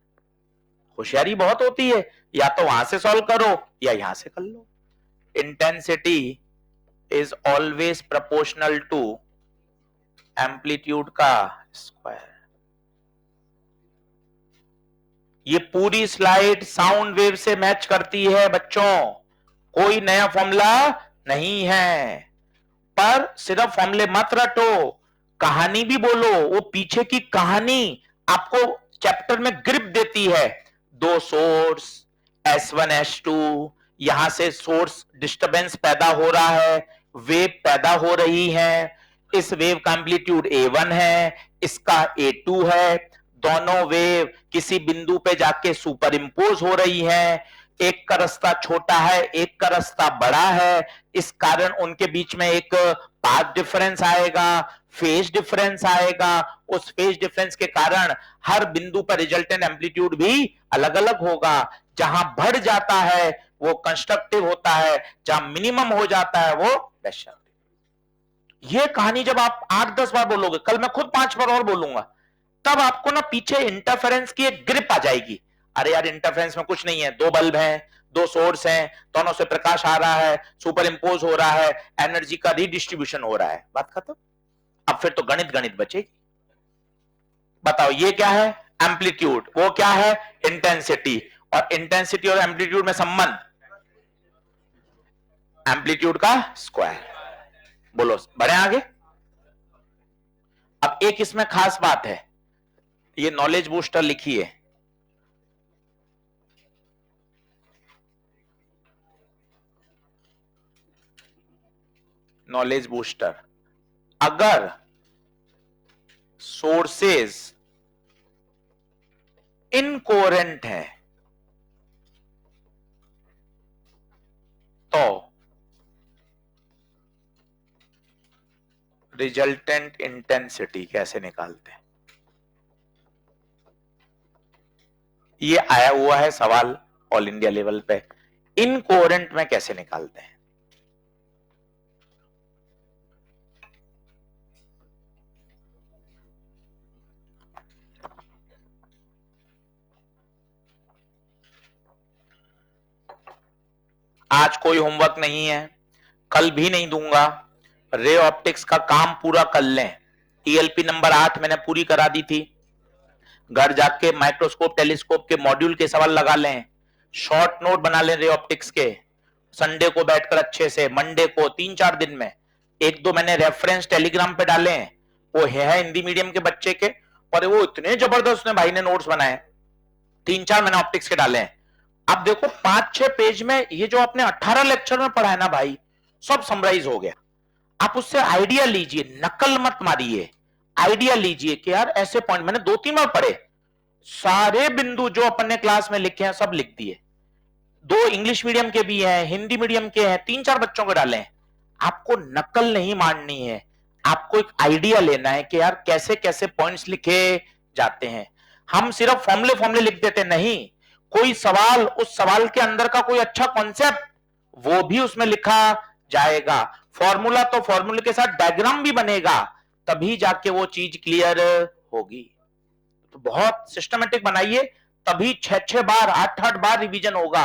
होशियारी बहुत होती है, या तो वहां से सॉल्व करो या यहां से कर लो। Intensity is always proportional to amplitude का स्क्वायर। ये पूरी स्लाइड साउंड वेव से मैच करती है बच्चों, कोई नया फॉर्मूला नहीं है। पर सिर्फ फॉर्मूले मत रटो, कहानी भी बोलो। वो पीछे की कहानी आपको चैप्टर में ग्रिप देती है। 2 सोर्स S1 S2, यहां से सोर्स डिस्टरबेंस पैदा हो रहा है, वेव पैदा हो रही है। इस वेव का एम्पलीट्यूड A1 है, इसका A2 है। दोनों वेव किसी बिंदु पे जाके सुपर इंपोज हो रही हैं। एक का रास्ता छोटा है, एक का रास्ता बड़ा है, इस कारण उनके बीच में एक पाथ डिफरेंस आएगा, फेज डिफरेंस आएगा। उस फेज डिफरेंस के कारण हर बिंदु पर रिजल्टेंट एम्पलीट्यूड भी अलग अलग होगा। जहां बढ़ जाता है वो कंस्ट्रक्टिव होता है, जहां मिनिमम हो जाता है वो डिस्ट्रक्टिव। ये कहानी जब आप 8-10 बार बोलोगे, कल मैं खुद 5 बार और बोलूंगा, तब आपको ना पीछे इंटरफेरेंस की एक ग्रिप आ जाएगी। अरे यार इंटरफेरेंस में कुछ नहीं है, 2 बल्ब हैं, 2 सोर्स हैं, दोनों से प्रकाश आ रहा है, सुपर इंपोज हो रहा है, एनर्जी का रीडिस्ट्रीब्यूशन हो रहा है, बात खत्म। अब फिर तो गणित गणित बचेगी। बताओ ये क्या है? एम्पलीट्यूड। वो क्या है? इंटेंसिटी। और इंटेंसिटी और एम्पलीट्यूड में संबंध एम्पलीट्यूड का स्क्वायर। बोलो बढ़े आगे। अब एक इसमें खास बात है, ये नॉलेज बूस्टर लिखिए। नॉलेज बूस्टर, अगर सोर्सेस इनकोहेरेंट है तो रिजल्टेंट इंटेंसिटी कैसे निकालते हैं? ये आया हुआ है सवाल ऑल इंडिया लेवल पे, इनकोहेरेंट में कैसे निकालते हैं? आज कोई होमवर्क नहीं है, कल भी नहीं दूंगा। रे ऑप्टिक्स का काम पूरा कर लें। टीएलपी नंबर 8 मैंने पूरी करा दी थी। घर जाके माइक्रोस्कोप टेलीस्कोप के मॉड्यूल के सवाल लगा लें, शॉर्ट नोट बना लें रे ऑप्टिक्स के। संडे को बैठकर अच्छे से, मंडे को 3-4 दिन में 1-2 मैंने रेफरेंस टेलीग्राम पे डाले हैं, वो है हिंदी मीडियम के बच्चे के, और वो इतने जबरदस्त भाई ने नोट्स बनाए। 3-4 मैंने ऑप्टिक्स के डाले हैं। अब देखो 5-6 पेज में ये जो आपने 18 लेक्चर में पढ़ा है ना भाई, सब समराइज हो गया। आप उससे आइडिया लीजिए, नकल मत मारिए, आइडिया लीजिए कि यार ऐसे पॉइंट मैंने 2-3 बार पढ़े, सारे बिंदु जो अपन ने क्लास में लिखे हैं सब लिख दिए। 2 इंग्लिश मीडियम के भी हैं, हिंदी मीडियम के हैं, 3-4 बच्चों के डाले हैं। आपको नकल नहीं मारनी है, आपको एक आइडिया लेना है कि यार कैसे कैसे पॉइंट्स लिखे जाते हैं। हम सिर्फ फॉर्मूले लिख देते नहीं, कोई सवाल, उस सवाल के अंदर का कोई अच्छा कॉन्सेप्ट वो भी उसमें लिखा जाएगा। फॉर्मूला तो फॉर्मूले के साथ डायग्राम भी बनेगा, तभी जाके वो चीज क्लियर होगी। तो बहुत सिस्टमेटिक बनाइए, तभी 6-6 बार 8-8 बार रिवीजन होगा।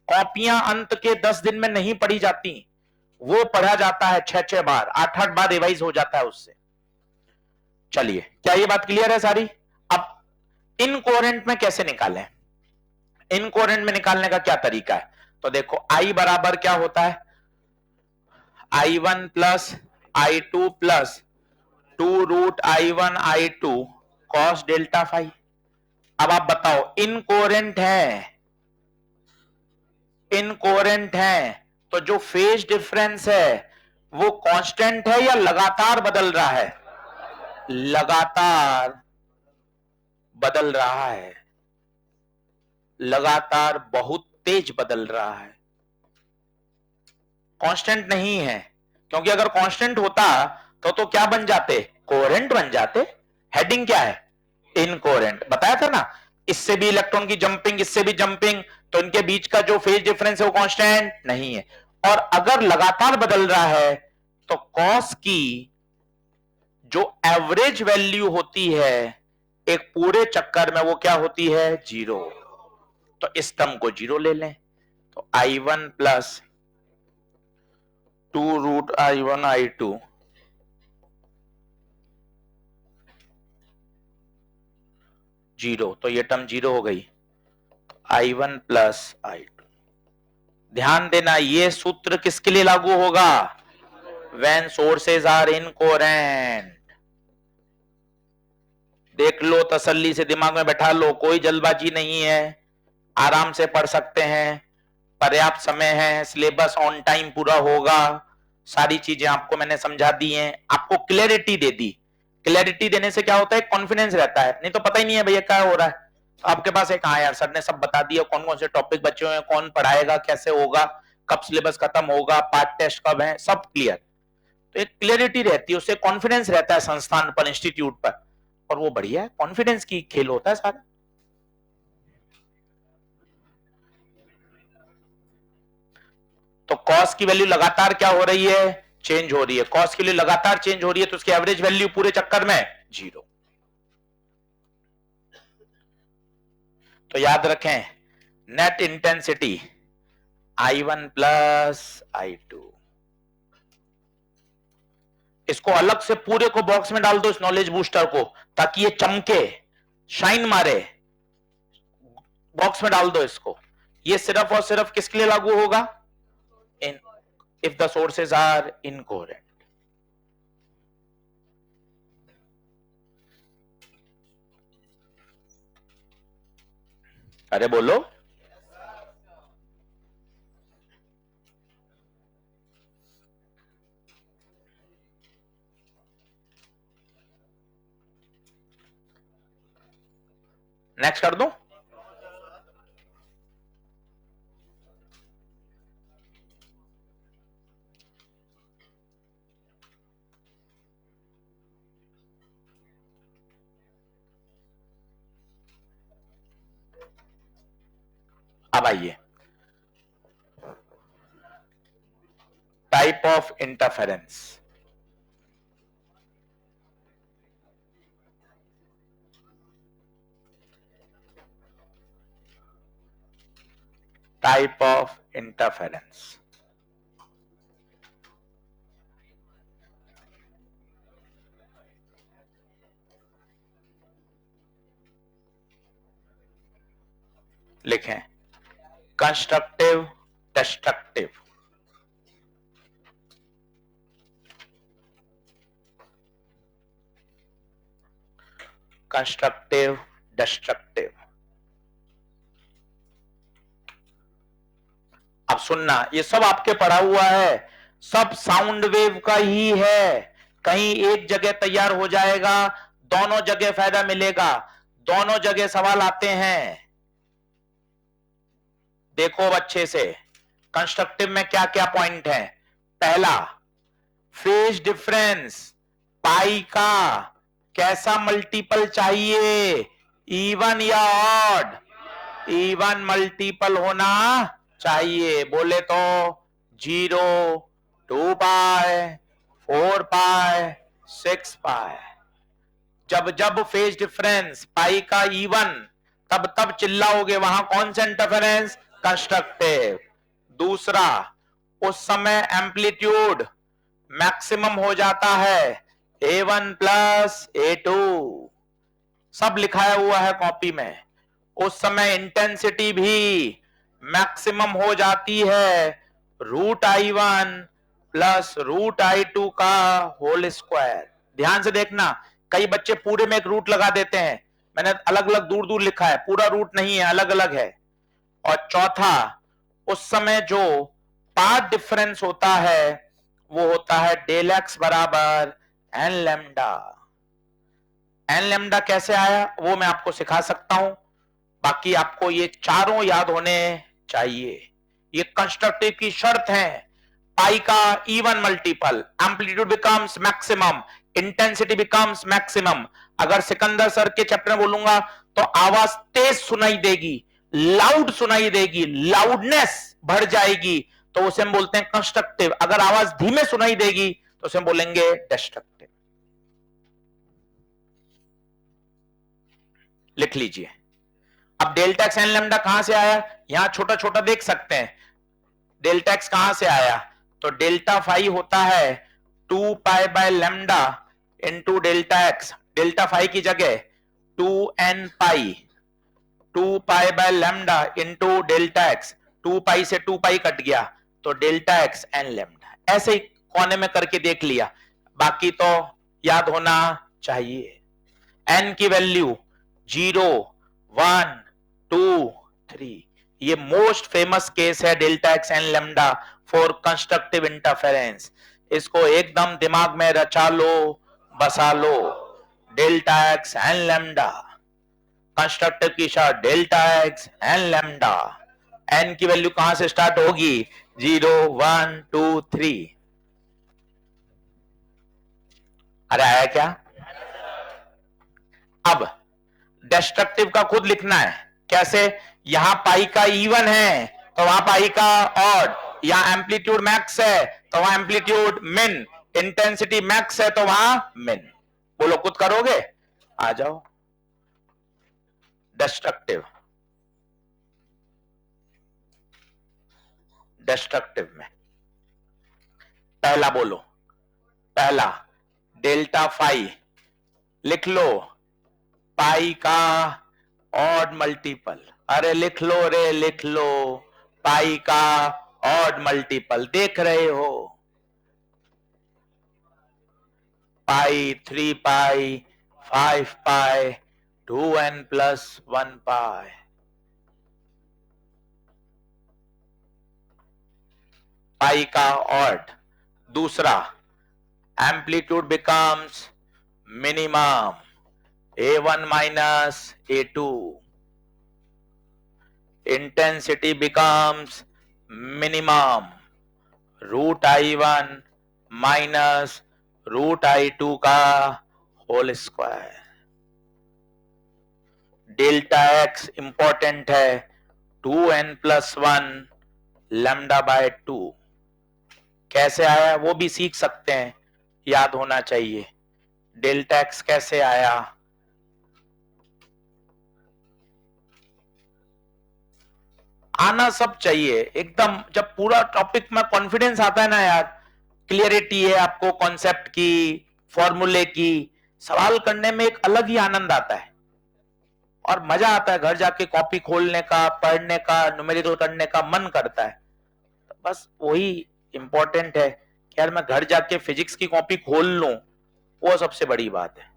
कॉपियां अंत के 10 दिन में नहीं पढ़ी जाती, वो पढ़ा जाता है 6-6 बार 8-8 बार रिवाइज हो जाता है उससे। चलिए, क्या ये बात क्लियर है सारी? अब इनकोहेरेंट में कैसे निकालें? इनकोहेरेंट में निकालने का क्या तरीका है? तो देखो, I बराबर क्या होता है, I1 plus I2 plus 2√I1 I2 cos delta phi. अब आप बताओ, इनकोहेरेंट है तो जो फेज डिफरेंस है वो कांस्टेंट है या लगातार बदल रहा है? लगातार बदल रहा है, लगातार बहुत तेज बदल रहा है, कांस्टेंट नहीं है। क्योंकि अगर कांस्टेंट होता तो क्या बन जाते? कोहेरेंट बन जाते। हेडिंग क्या है? इनकोहेरेंट। बताया था ना, इससे भी इलेक्ट्रॉन की जंपिंग, इससे भी जंपिंग, तो इनके बीच का जो फेज डिफरेंस है वो कांस्टेंट नहीं है। और अगर लगातार बदल रहा है तो कॉस की जो एवरेज वैल्यू होती है एक पूरे चक्कर में, वो क्या होती है? 0। तो इस टर्म को 0 ले लें, तो I1 प्लस 2√I1 I2 0, तो ये टर्म 0 हो गई। I1 plus I2। ध्यान देना, ये सूत्र किसके लिए लागू होगा? When sources are incoherent। देख लो, तसल्ली से दिमाग में बैठा लो, कोई जल्दबाजी नहीं है, आराम से पढ़ सकते हैं, पर्याप्त समय है, सिलेबस ऑन टाइम पूरा होगा, सारी चीजें आपको मैंने समझा दी हैं, आपको क्लैरिटी दे दी। क्लैरिटी देने से क्या होता है? कॉन्फिडेंस रहता है, नहीं तो पता ही नहीं है भैया क्या हो रहा है। तो आपके पास एक, हाँ यार सर ने सब बता दिया, कौन कौन से टॉपिक बचे हुए हैं, कौन पढ़ाएगा, कैसे होगा, कब सिलेबस खत्म होगा, पार्ट टेस्ट कब है, सब क्लियर। तो एक क्लियरिटी रहती है, उससे कॉन्फिडेंस रहता है संस्थान पर, इंस्टीट्यूट पर, और वो बढ़िया है, कॉन्फिडेंस की खेल होता है सारा। तो कॉस की वैल्यू लगातार क्या हो रही है? चेंज हो रही है। कॉस की वैल्यू लगातार चेंज हो रही है तो उसकी एवरेज वैल्यू पूरे चक्कर में 0। तो याद रखें, net intensity I1 plus I2, इसको अलग से पूरे को बॉक्स में डाल दो, इस नॉलेज बूस्टर को, ताकि ये चमके, शाइन मारे, बॉक्स में डाल दो इसको। ये सिर्फ और सिर्फ किसके लिए लागू होगा? If the sources are incoherent. अरे बोलो, नेक्स्ट कर दूं? अब आइए, type of interference. Type of interference, लिखें कंस्ट्रक्टिव, डिस्ट्रक्टिव। Constructive, destructive. अब सुनना, ये सब आपके पढ़ा हुआ है, सब साउंड वेव का ही है। कहीं एक जगह तैयार हो जाएगा, दोनों जगह फायदा मिलेगा, दोनों जगह सवाल आते हैं। देखो अब अच्छे से, कंस्ट्रक्टिव में क्या क्या पॉइंट है? पहला, फेज डिफरेंस पाई का कैसा मल्टीपल चाहिए? इवन या ऑड? इवन मल्टीपल होना चाहिए। बोले तो 0, 2 पाई, 4 पाई, 6 पाई। जब जब फेज डिफरेंस पाई का इवन, तब तब चिल्लाओगे, वहां कौन सा इंटरफेरेंस? कंस्ट्रक्टिव। दूसरा, उस समय एम्पलीट्यूड मैक्सिमम हो जाता है A1 प्लस A2, सब लिखाया हुआ है कॉपी में। उस समय इंटेंसिटी भी मैक्सिमम हो जाती है √I1 प्लस √I2 का होल स्क्वायर। ध्यान से देखना, कई बच्चे पूरे में एक रूट लगा देते हैं, मैंने अलग अलग दूर दूर लिखा है, पूरा रूट नहीं है, अलग अलग है। और चौथा, उस समय जो पाथ डिफरेंस होता है वो होता है डेल एक्स बराबर एन लैम्डा। एन लैम्डा कैसे आया वो मैं आपको सिखा सकता हूं, बाकी आपको ये चारों याद होने चाहिए। ये कंस्ट्रक्टिव की शर्त है। पाई का even multiple, amplitude becomes maximum, intensity becomes maximum. अगर सिकंदर सर के चैप्टर में बोलूंगा तो आवाज तेज सुनाई देगी, लाउड सुनाई देगी, लाउडनेस बढ़ जाएगी, तो उसे हम बोलते हैं कंस्ट्रक्टिव। अगर आवाज धीमे सुनाई देगी तो उसे हम बोलेंगे डिस्ट्रक्टिव। लिख लीजिए। अब डेल्टा एक्स एन लैम्डा कहां से आया, यहां छोटा छोटा देख सकते हैं। डेल्टा एक्स कहां से आया, तो डेल्टा फाई होता है 2 pi by lambda into delta x. Delta phi की जगह 2n pi, 2 pi by lambda into delta x. 2 pi से 2 पाई कट गया तो डेल्टा एक्स एन लैम्डा। ऐसे ही कोने में करके देख लिया, बाकी तो याद होना चाहिए। n की वैल्यू 0, 1, 2, 3। ये मोस्ट फेमस केस है delta x n lambda for constructive interference. इसको एकदम दिमाग में रचा लो, बसा लो। Delta x n lambda, constructive की शर्त delta x n lambda. N की वैल्यू कहां से स्टार्ट होगी? 0, 1, 2, 3। अरे आया क्या? अब डिस्ट्रक्टिव का खुद लिखना है। कैसे? यहां पाई का इवन है तो वहां पाई का ऑड, यहां एम्पलीट्यूड मैक्स है तो वहां एम्पलीट्यूड मिन, इंटेंसिटी मैक्स है तो वहां मिन। बोलो, खुद करोगे? आ जाओ। डिस्ट्रक्टिव, डिस्ट्रक्टिव में पहला बोलो, पहला डेल्टा फाई लिख लो, पाई का ऑड मल्टीपल। अरे लिख लो रे, लिख लो, पाई का ऑड मल्टीपल। देख रहे हो, पाई, 3 पाई, 5 पाई, 2n प्लस 1 पाई। पाई का ऑड। दूसरा, amplitude becomes minimum, A1 minus A2. Intensity becomes minimum, √I1 minus √I2 का whole square. Delta x important है, 2n प्लस 1 लैम्डा बाय 2। कैसे आया वो भी सीख सकते हैं, याद होना चाहिए। डेल्टा एक्स कैसे आया? आना सब चाहिए एकदम। जब पूरा टॉपिक में कॉन्फिडेंस आता है ना यार, क्लियरिटी है आपको कॉन्सेप्ट की, फॉर्मूले की, सवाल करने में एक अलग ही आनंद आता है और मजा आता है। घर जाके कॉपी खोलने का, पढ़ने का, न्यूमेरिकल करने का मन करता है। तो बस वही इंपॉर्टेंट है कि यार मैं घर जाके फिजिक्स की कॉपी खोल लूं, वो सबसे बड़ी बात है।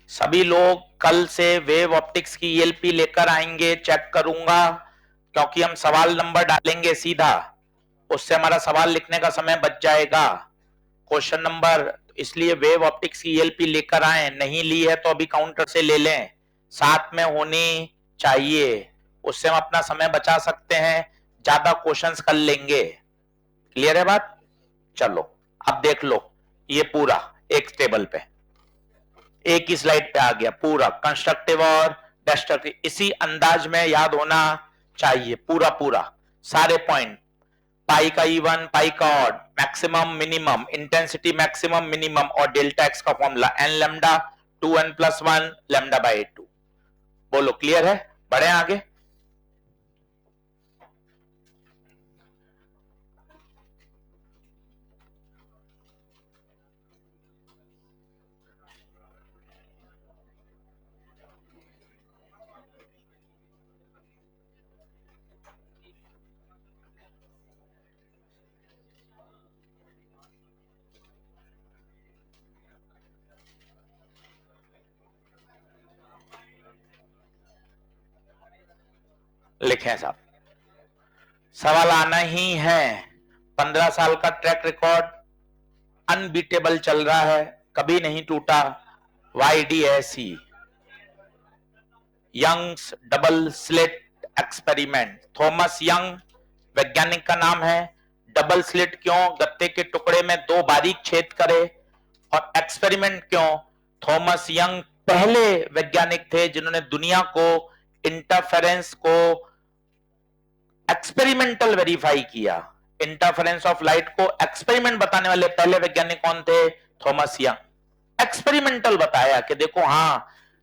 सभी लोग कल से वेव ऑप्टिक्स की ELP लेकर आएंगे, चेक करूंगा, क्योंकि हम सवाल नंबर डालेंगे सीधा, उससे हमारा सवाल लिखने का समय बच जाएगा। क्वेश्चन नंबर, इसलिए वेव ऑप्टिक्स की ELP लेकर आए, नहीं ली है तो अभी काउंटर से ले लें, साथ में होनी चाहिए, उससे हम अपना समय बचा सकते हैं। ज्यादा क्वेश्चंस कर लेंगे। क्लियर है बात? चलो अब देख लो, ये पूरा एक टेबल पे, एक ही स्लाइड पे आ गया पूरा कंस्ट्रक्टिव और डिस्ट्रक्टिव, इसी अंदाज में याद होना चाहिए पूरा पूरा सारे पॉइंट। पाई का E1, पाई का odd, maximum minimum, intensity maximum minimum और डेल्टा एक्स का formula n lambda 2n+1 lambda by 2। बोलो क्लियर है? बढ़े आगे। लिखें साहब, सवाल आना ही है। 15 साल का ट्रैक रिकॉर्ड अनबीटेबल चल रहा है, कभी नहीं टूटा। YDSE, Young's double slit experiment. Thomas Young वैज्ञानिक का नाम है। डबल स्लिट क्यों? गत्ते के टुकड़े में 2 बारीक छेद करे। और एक्सपेरिमेंट क्यों? थॉमस यंग पहले वैज्ञानिक थे जिन्होंने दुनिया को इंटरफेरेंस को एक्सपेरिमेंटल वेरीफाई किया। इंटरफेरेंस ऑफ लाइट को एक्सपेरिमेंट बताने वाले पहले वैज्ञानिक कौन थे? Thomas young. एक्सपेरिमेंटल बताया कि देखो हां,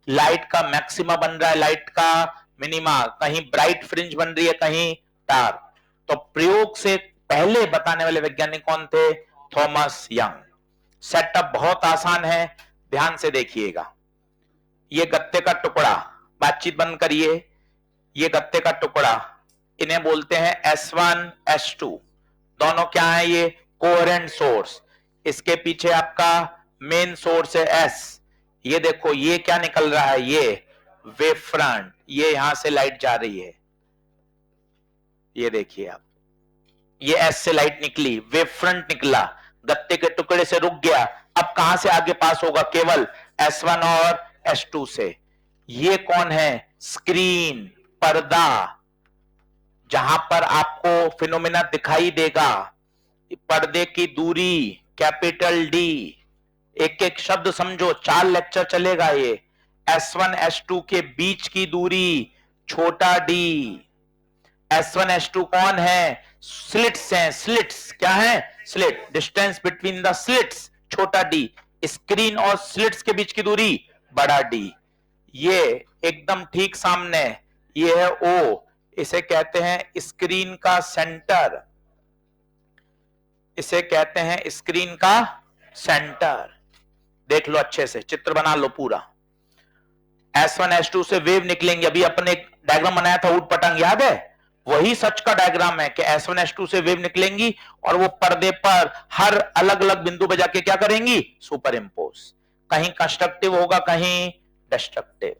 लाइट का मैक्सिमा बन रहा है, लाइट का मिनिमा, कहीं ब्राइट फ्रिंज बन रही है, कहीं डार्क। तो प्रयोग से पहले बताने वाले वैज्ञानिक कौन थे? Thomas young. सेटअप बहुत आसान है, ध्यान से देखिएगा। ये गत्ते का टुकड़ा, बातचीत बंद करिए, ये गत्ते का टुकड़ा, इन्हें बोलते हैं S1 S2। दोनों क्या है? ये कोहेरेंट सोर्स। इसके पीछे आपका मेन सोर्स है S। ये देखो ये क्या निकल रहा है? ये वेव फ्रंट। ये यहां से लाइट जा रही है, ये देखिए आप, ये S से लाइट निकली, वेव फ्रंट निकला, गत्ते के टुकड़े से रुक गया। अब कहां से आगे पास होगा? केवल S1 और S2 से। ये कौन है? स्क्रीन, पर्दा, जहां पर आपको फिनोमेना दिखाई देगा। पर्दे की दूरी कैपिटल D। एक एक शब्द समझो, 4 लेक्चर चलेगा ये। S1 S2 के बीच की दूरी छोटा d। S1 S2 कौन है? स्लिट्स हैं, स्लिट्स क्या है? Slit. Distance between the slits छोटा d। स्क्रीन और स्लिट्स के बीच की दूरी बड़ा d। ये एकदम ठीक सामने, ये है O, इसे कहते हैं स्क्रीन का सेंटर, इसे कहते हैं स्क्रीन का सेंटर। देख लो अच्छे से, चित्र बना लो पूरा। S1 S2 से वेव निकलेंगे। अभी अपने एक डायग्राम बनाया था ऊट पटांग, याद है? वही सच का डायग्राम है कि S1 S2 से वेव निकलेंगी और वो पर्दे पर हर अलग अलग बिंदु पे जाके क्या करेंगी? Super impose. कहीं कंस्ट्रक्टिव होगा, कहीं डिस्ट्रक्टिव।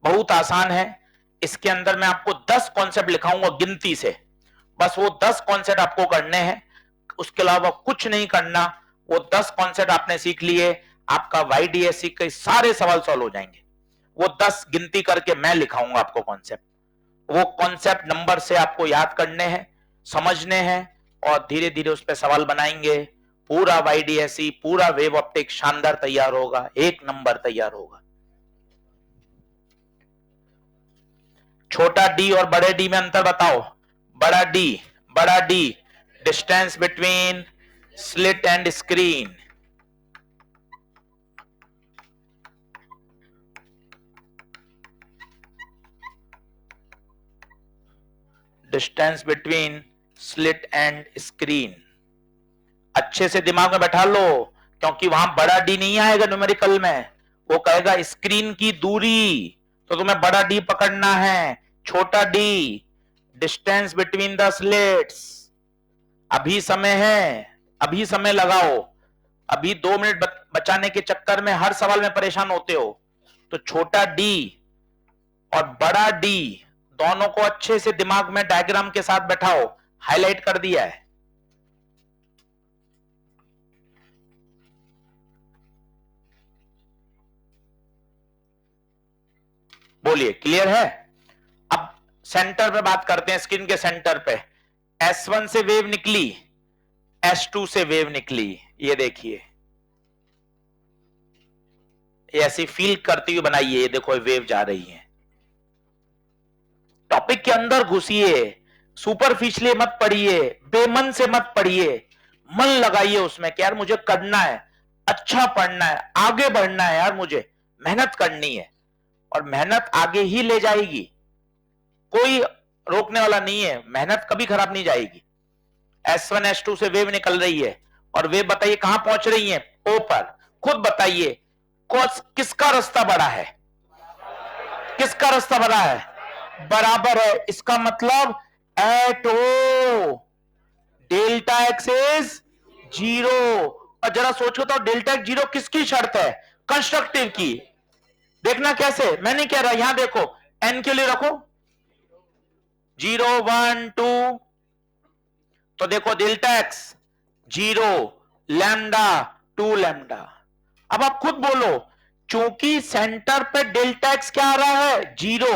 बहुत आसान है। इसके अंदर मैं आपको 10 कॉन्सेप्ट लिखाऊंगा गिनती से, बस वो 10 कॉन्सेप्ट आपको करने हैं, उसके अलावा कुछ नहीं करना। वो 10 कॉन्सेप्ट आपने सीख लिए, आपका YDSE के सारे सवाल सॉल्व हो जाएंगे। वो 10 गिनती करके मैं लिखाऊंगा आपको कॉन्सेप्ट। वो कॉन्सेप्ट नंबर से आपको याद करने हैं, समझने हैं और धीरे धीरे उस पर सवाल बनाएंगे। पूरा YDSE, पूरा वेव ऑप्टिक शानदार तैयार होगा, एक नंबर तैयार होगा। छोटा d और बड़े d में अंतर बताओ। बड़ा d distance between slit and screen. Distance between slit and screen. अच्छे से दिमाग में बैठा लो, क्योंकि वहां बड़ा डी नहीं आएगा न्यूमेरिकल में, वो कहेगा स्क्रीन की दूरी, तो तुम्हें बड़ा डी पकड़ना है। छोटा D distance between the slits. अभी समय है, अभी समय लगाओ। अभी 2 मिनट बचाने के चक्कर में हर सवाल में परेशान होते हो। तो छोटा डी और बड़ा डी दोनों को अच्छे से दिमाग में डायग्राम के साथ बैठाओ। हाईलाइट कर दिया है। बोलिए क्लियर है? अब सेंटर पे बात करते हैं, स्क्रीन के सेंटर पे S1 से वेव निकली, S2 से वेव निकली, ये देखिए, ये ऐसी फील करती हुई बनाइए, ये देखो वेव जा रही है। टॉपिक के अंदर घुसिए, सुपरफिशियली मत पढ़िए, बेमन से मत पढ़िए, मन लगाइए उसमें कि यार मुझे करना है, अच्छा पढ़ना है, आगे बढ़ना है, यार मुझे मेहनत करनी है, और मेहनत आगे ही ले जाएगी, कोई रोकने वाला नहीं है, मेहनत कभी खराब नहीं जाएगी। S1 S2 से वेव निकल रही है, और वेव बताइए कहां पहुंच रही है, O पर। खुद बताइए किसका रास्ता बड़ा है, किसका रास्ता बड़ा है, बराबर है, इसका मतलब at O delta x is 0। और जरा सोचो तो डेल्टा एक्स 0 किसकी शर्त है, कंस्ट्रक्टिव की। देखना कैसे, मैं नहीं कह रहा, यहां देखो, एन के लिए रखो 0 1 2, तो देखो डेल्टा एक्स 0 लैम्डा 2 लैम्डा। अब आप खुद बोलो, चूंकि सेंटर पे डेल्टा एक्स क्या आ रहा है, 0,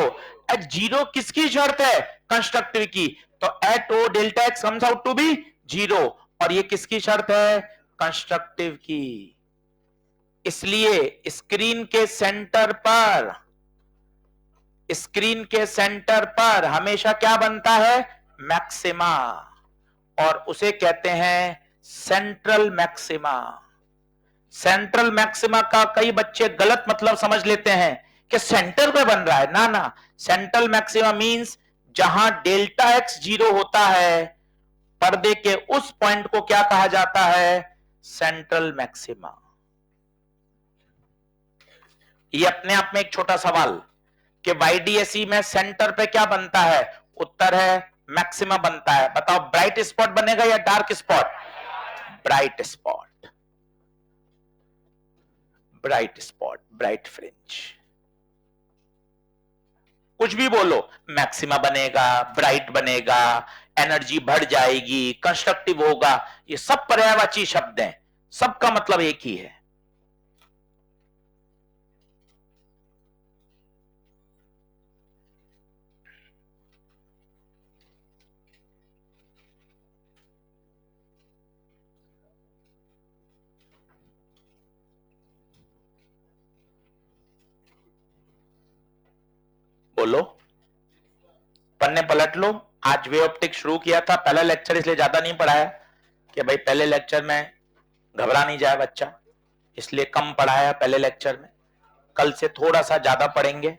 एट 0 किसकी शर्त है, कंस्ट्रक्टिव की, तो at O delta x comes out to be 0, और ये किसकी शर्त है, कंस्ट्रक्टिव की। इसलिए स्क्रीन के सेंटर पर, स्क्रीन के सेंटर पर हमेशा क्या बनता है, मैक्सिमा, और उसे कहते हैं सेंट्रल मैक्सिमा। सेंट्रल मैक्सिमा का कई बच्चे गलत मतलब समझ लेते हैं कि सेंटर पे बन रहा है, ना ना, सेंट्रल मैक्सिमा मींस जहां डेल्टा एक्स 0 होता है, पर्दे के उस पॉइंट को क्या कहा जाता है, सेंट्रल मैक्सिमा। ये अपने आप में एक छोटा सवाल कि YDSE में सेंटर पे क्या बनता है, उत्तर है मैक्सिमा बनता है। बताओ ब्राइट स्पॉट बनेगा या dark spot, bright spot, bright spot, bright fringe, कुछ भी बोलो, मैक्सिमा बनेगा, ब्राइट बनेगा, एनर्जी बढ़ जाएगी, कंस्ट्रक्टिव होगा, ये सब पर्यायवाची शब्द हैं, सबका मतलब एक ही है। बोलो, पन्ने पलट लो। आज वे ऑप्टिक शुरू किया था, पहला लेक्चर इसलिए ज्यादा नहीं पढ़ाया कि भाई पहले लेक्चर में घबरा नहीं जाए बच्चा, इसलिए कम पढ़ाया पहले लेक्चर में, कल से थोड़ा सा ज्यादा पढ़ेंगे।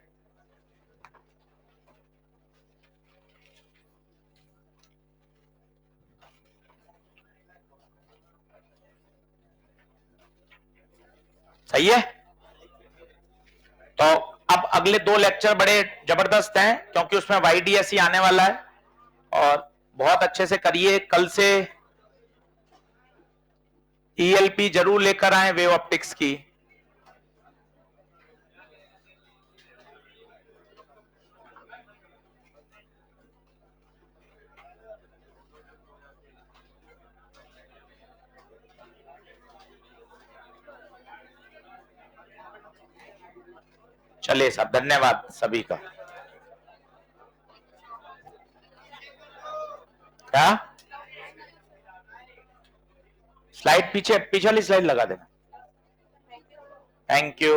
सही है, तो अब अगले 2 लेक्चर बड़े जबरदस्त हैं क्योंकि उसमें YDSE आने वाला है, और बहुत अच्छे से करिए। कल से ELP जरूर लेकर आए वेव ऑप्टिक्स की। चलिए साहब, धन्यवाद सभी का। क्या स्लाइड, पीछे पीछे वाली स्लाइड लगा देना। Thank you.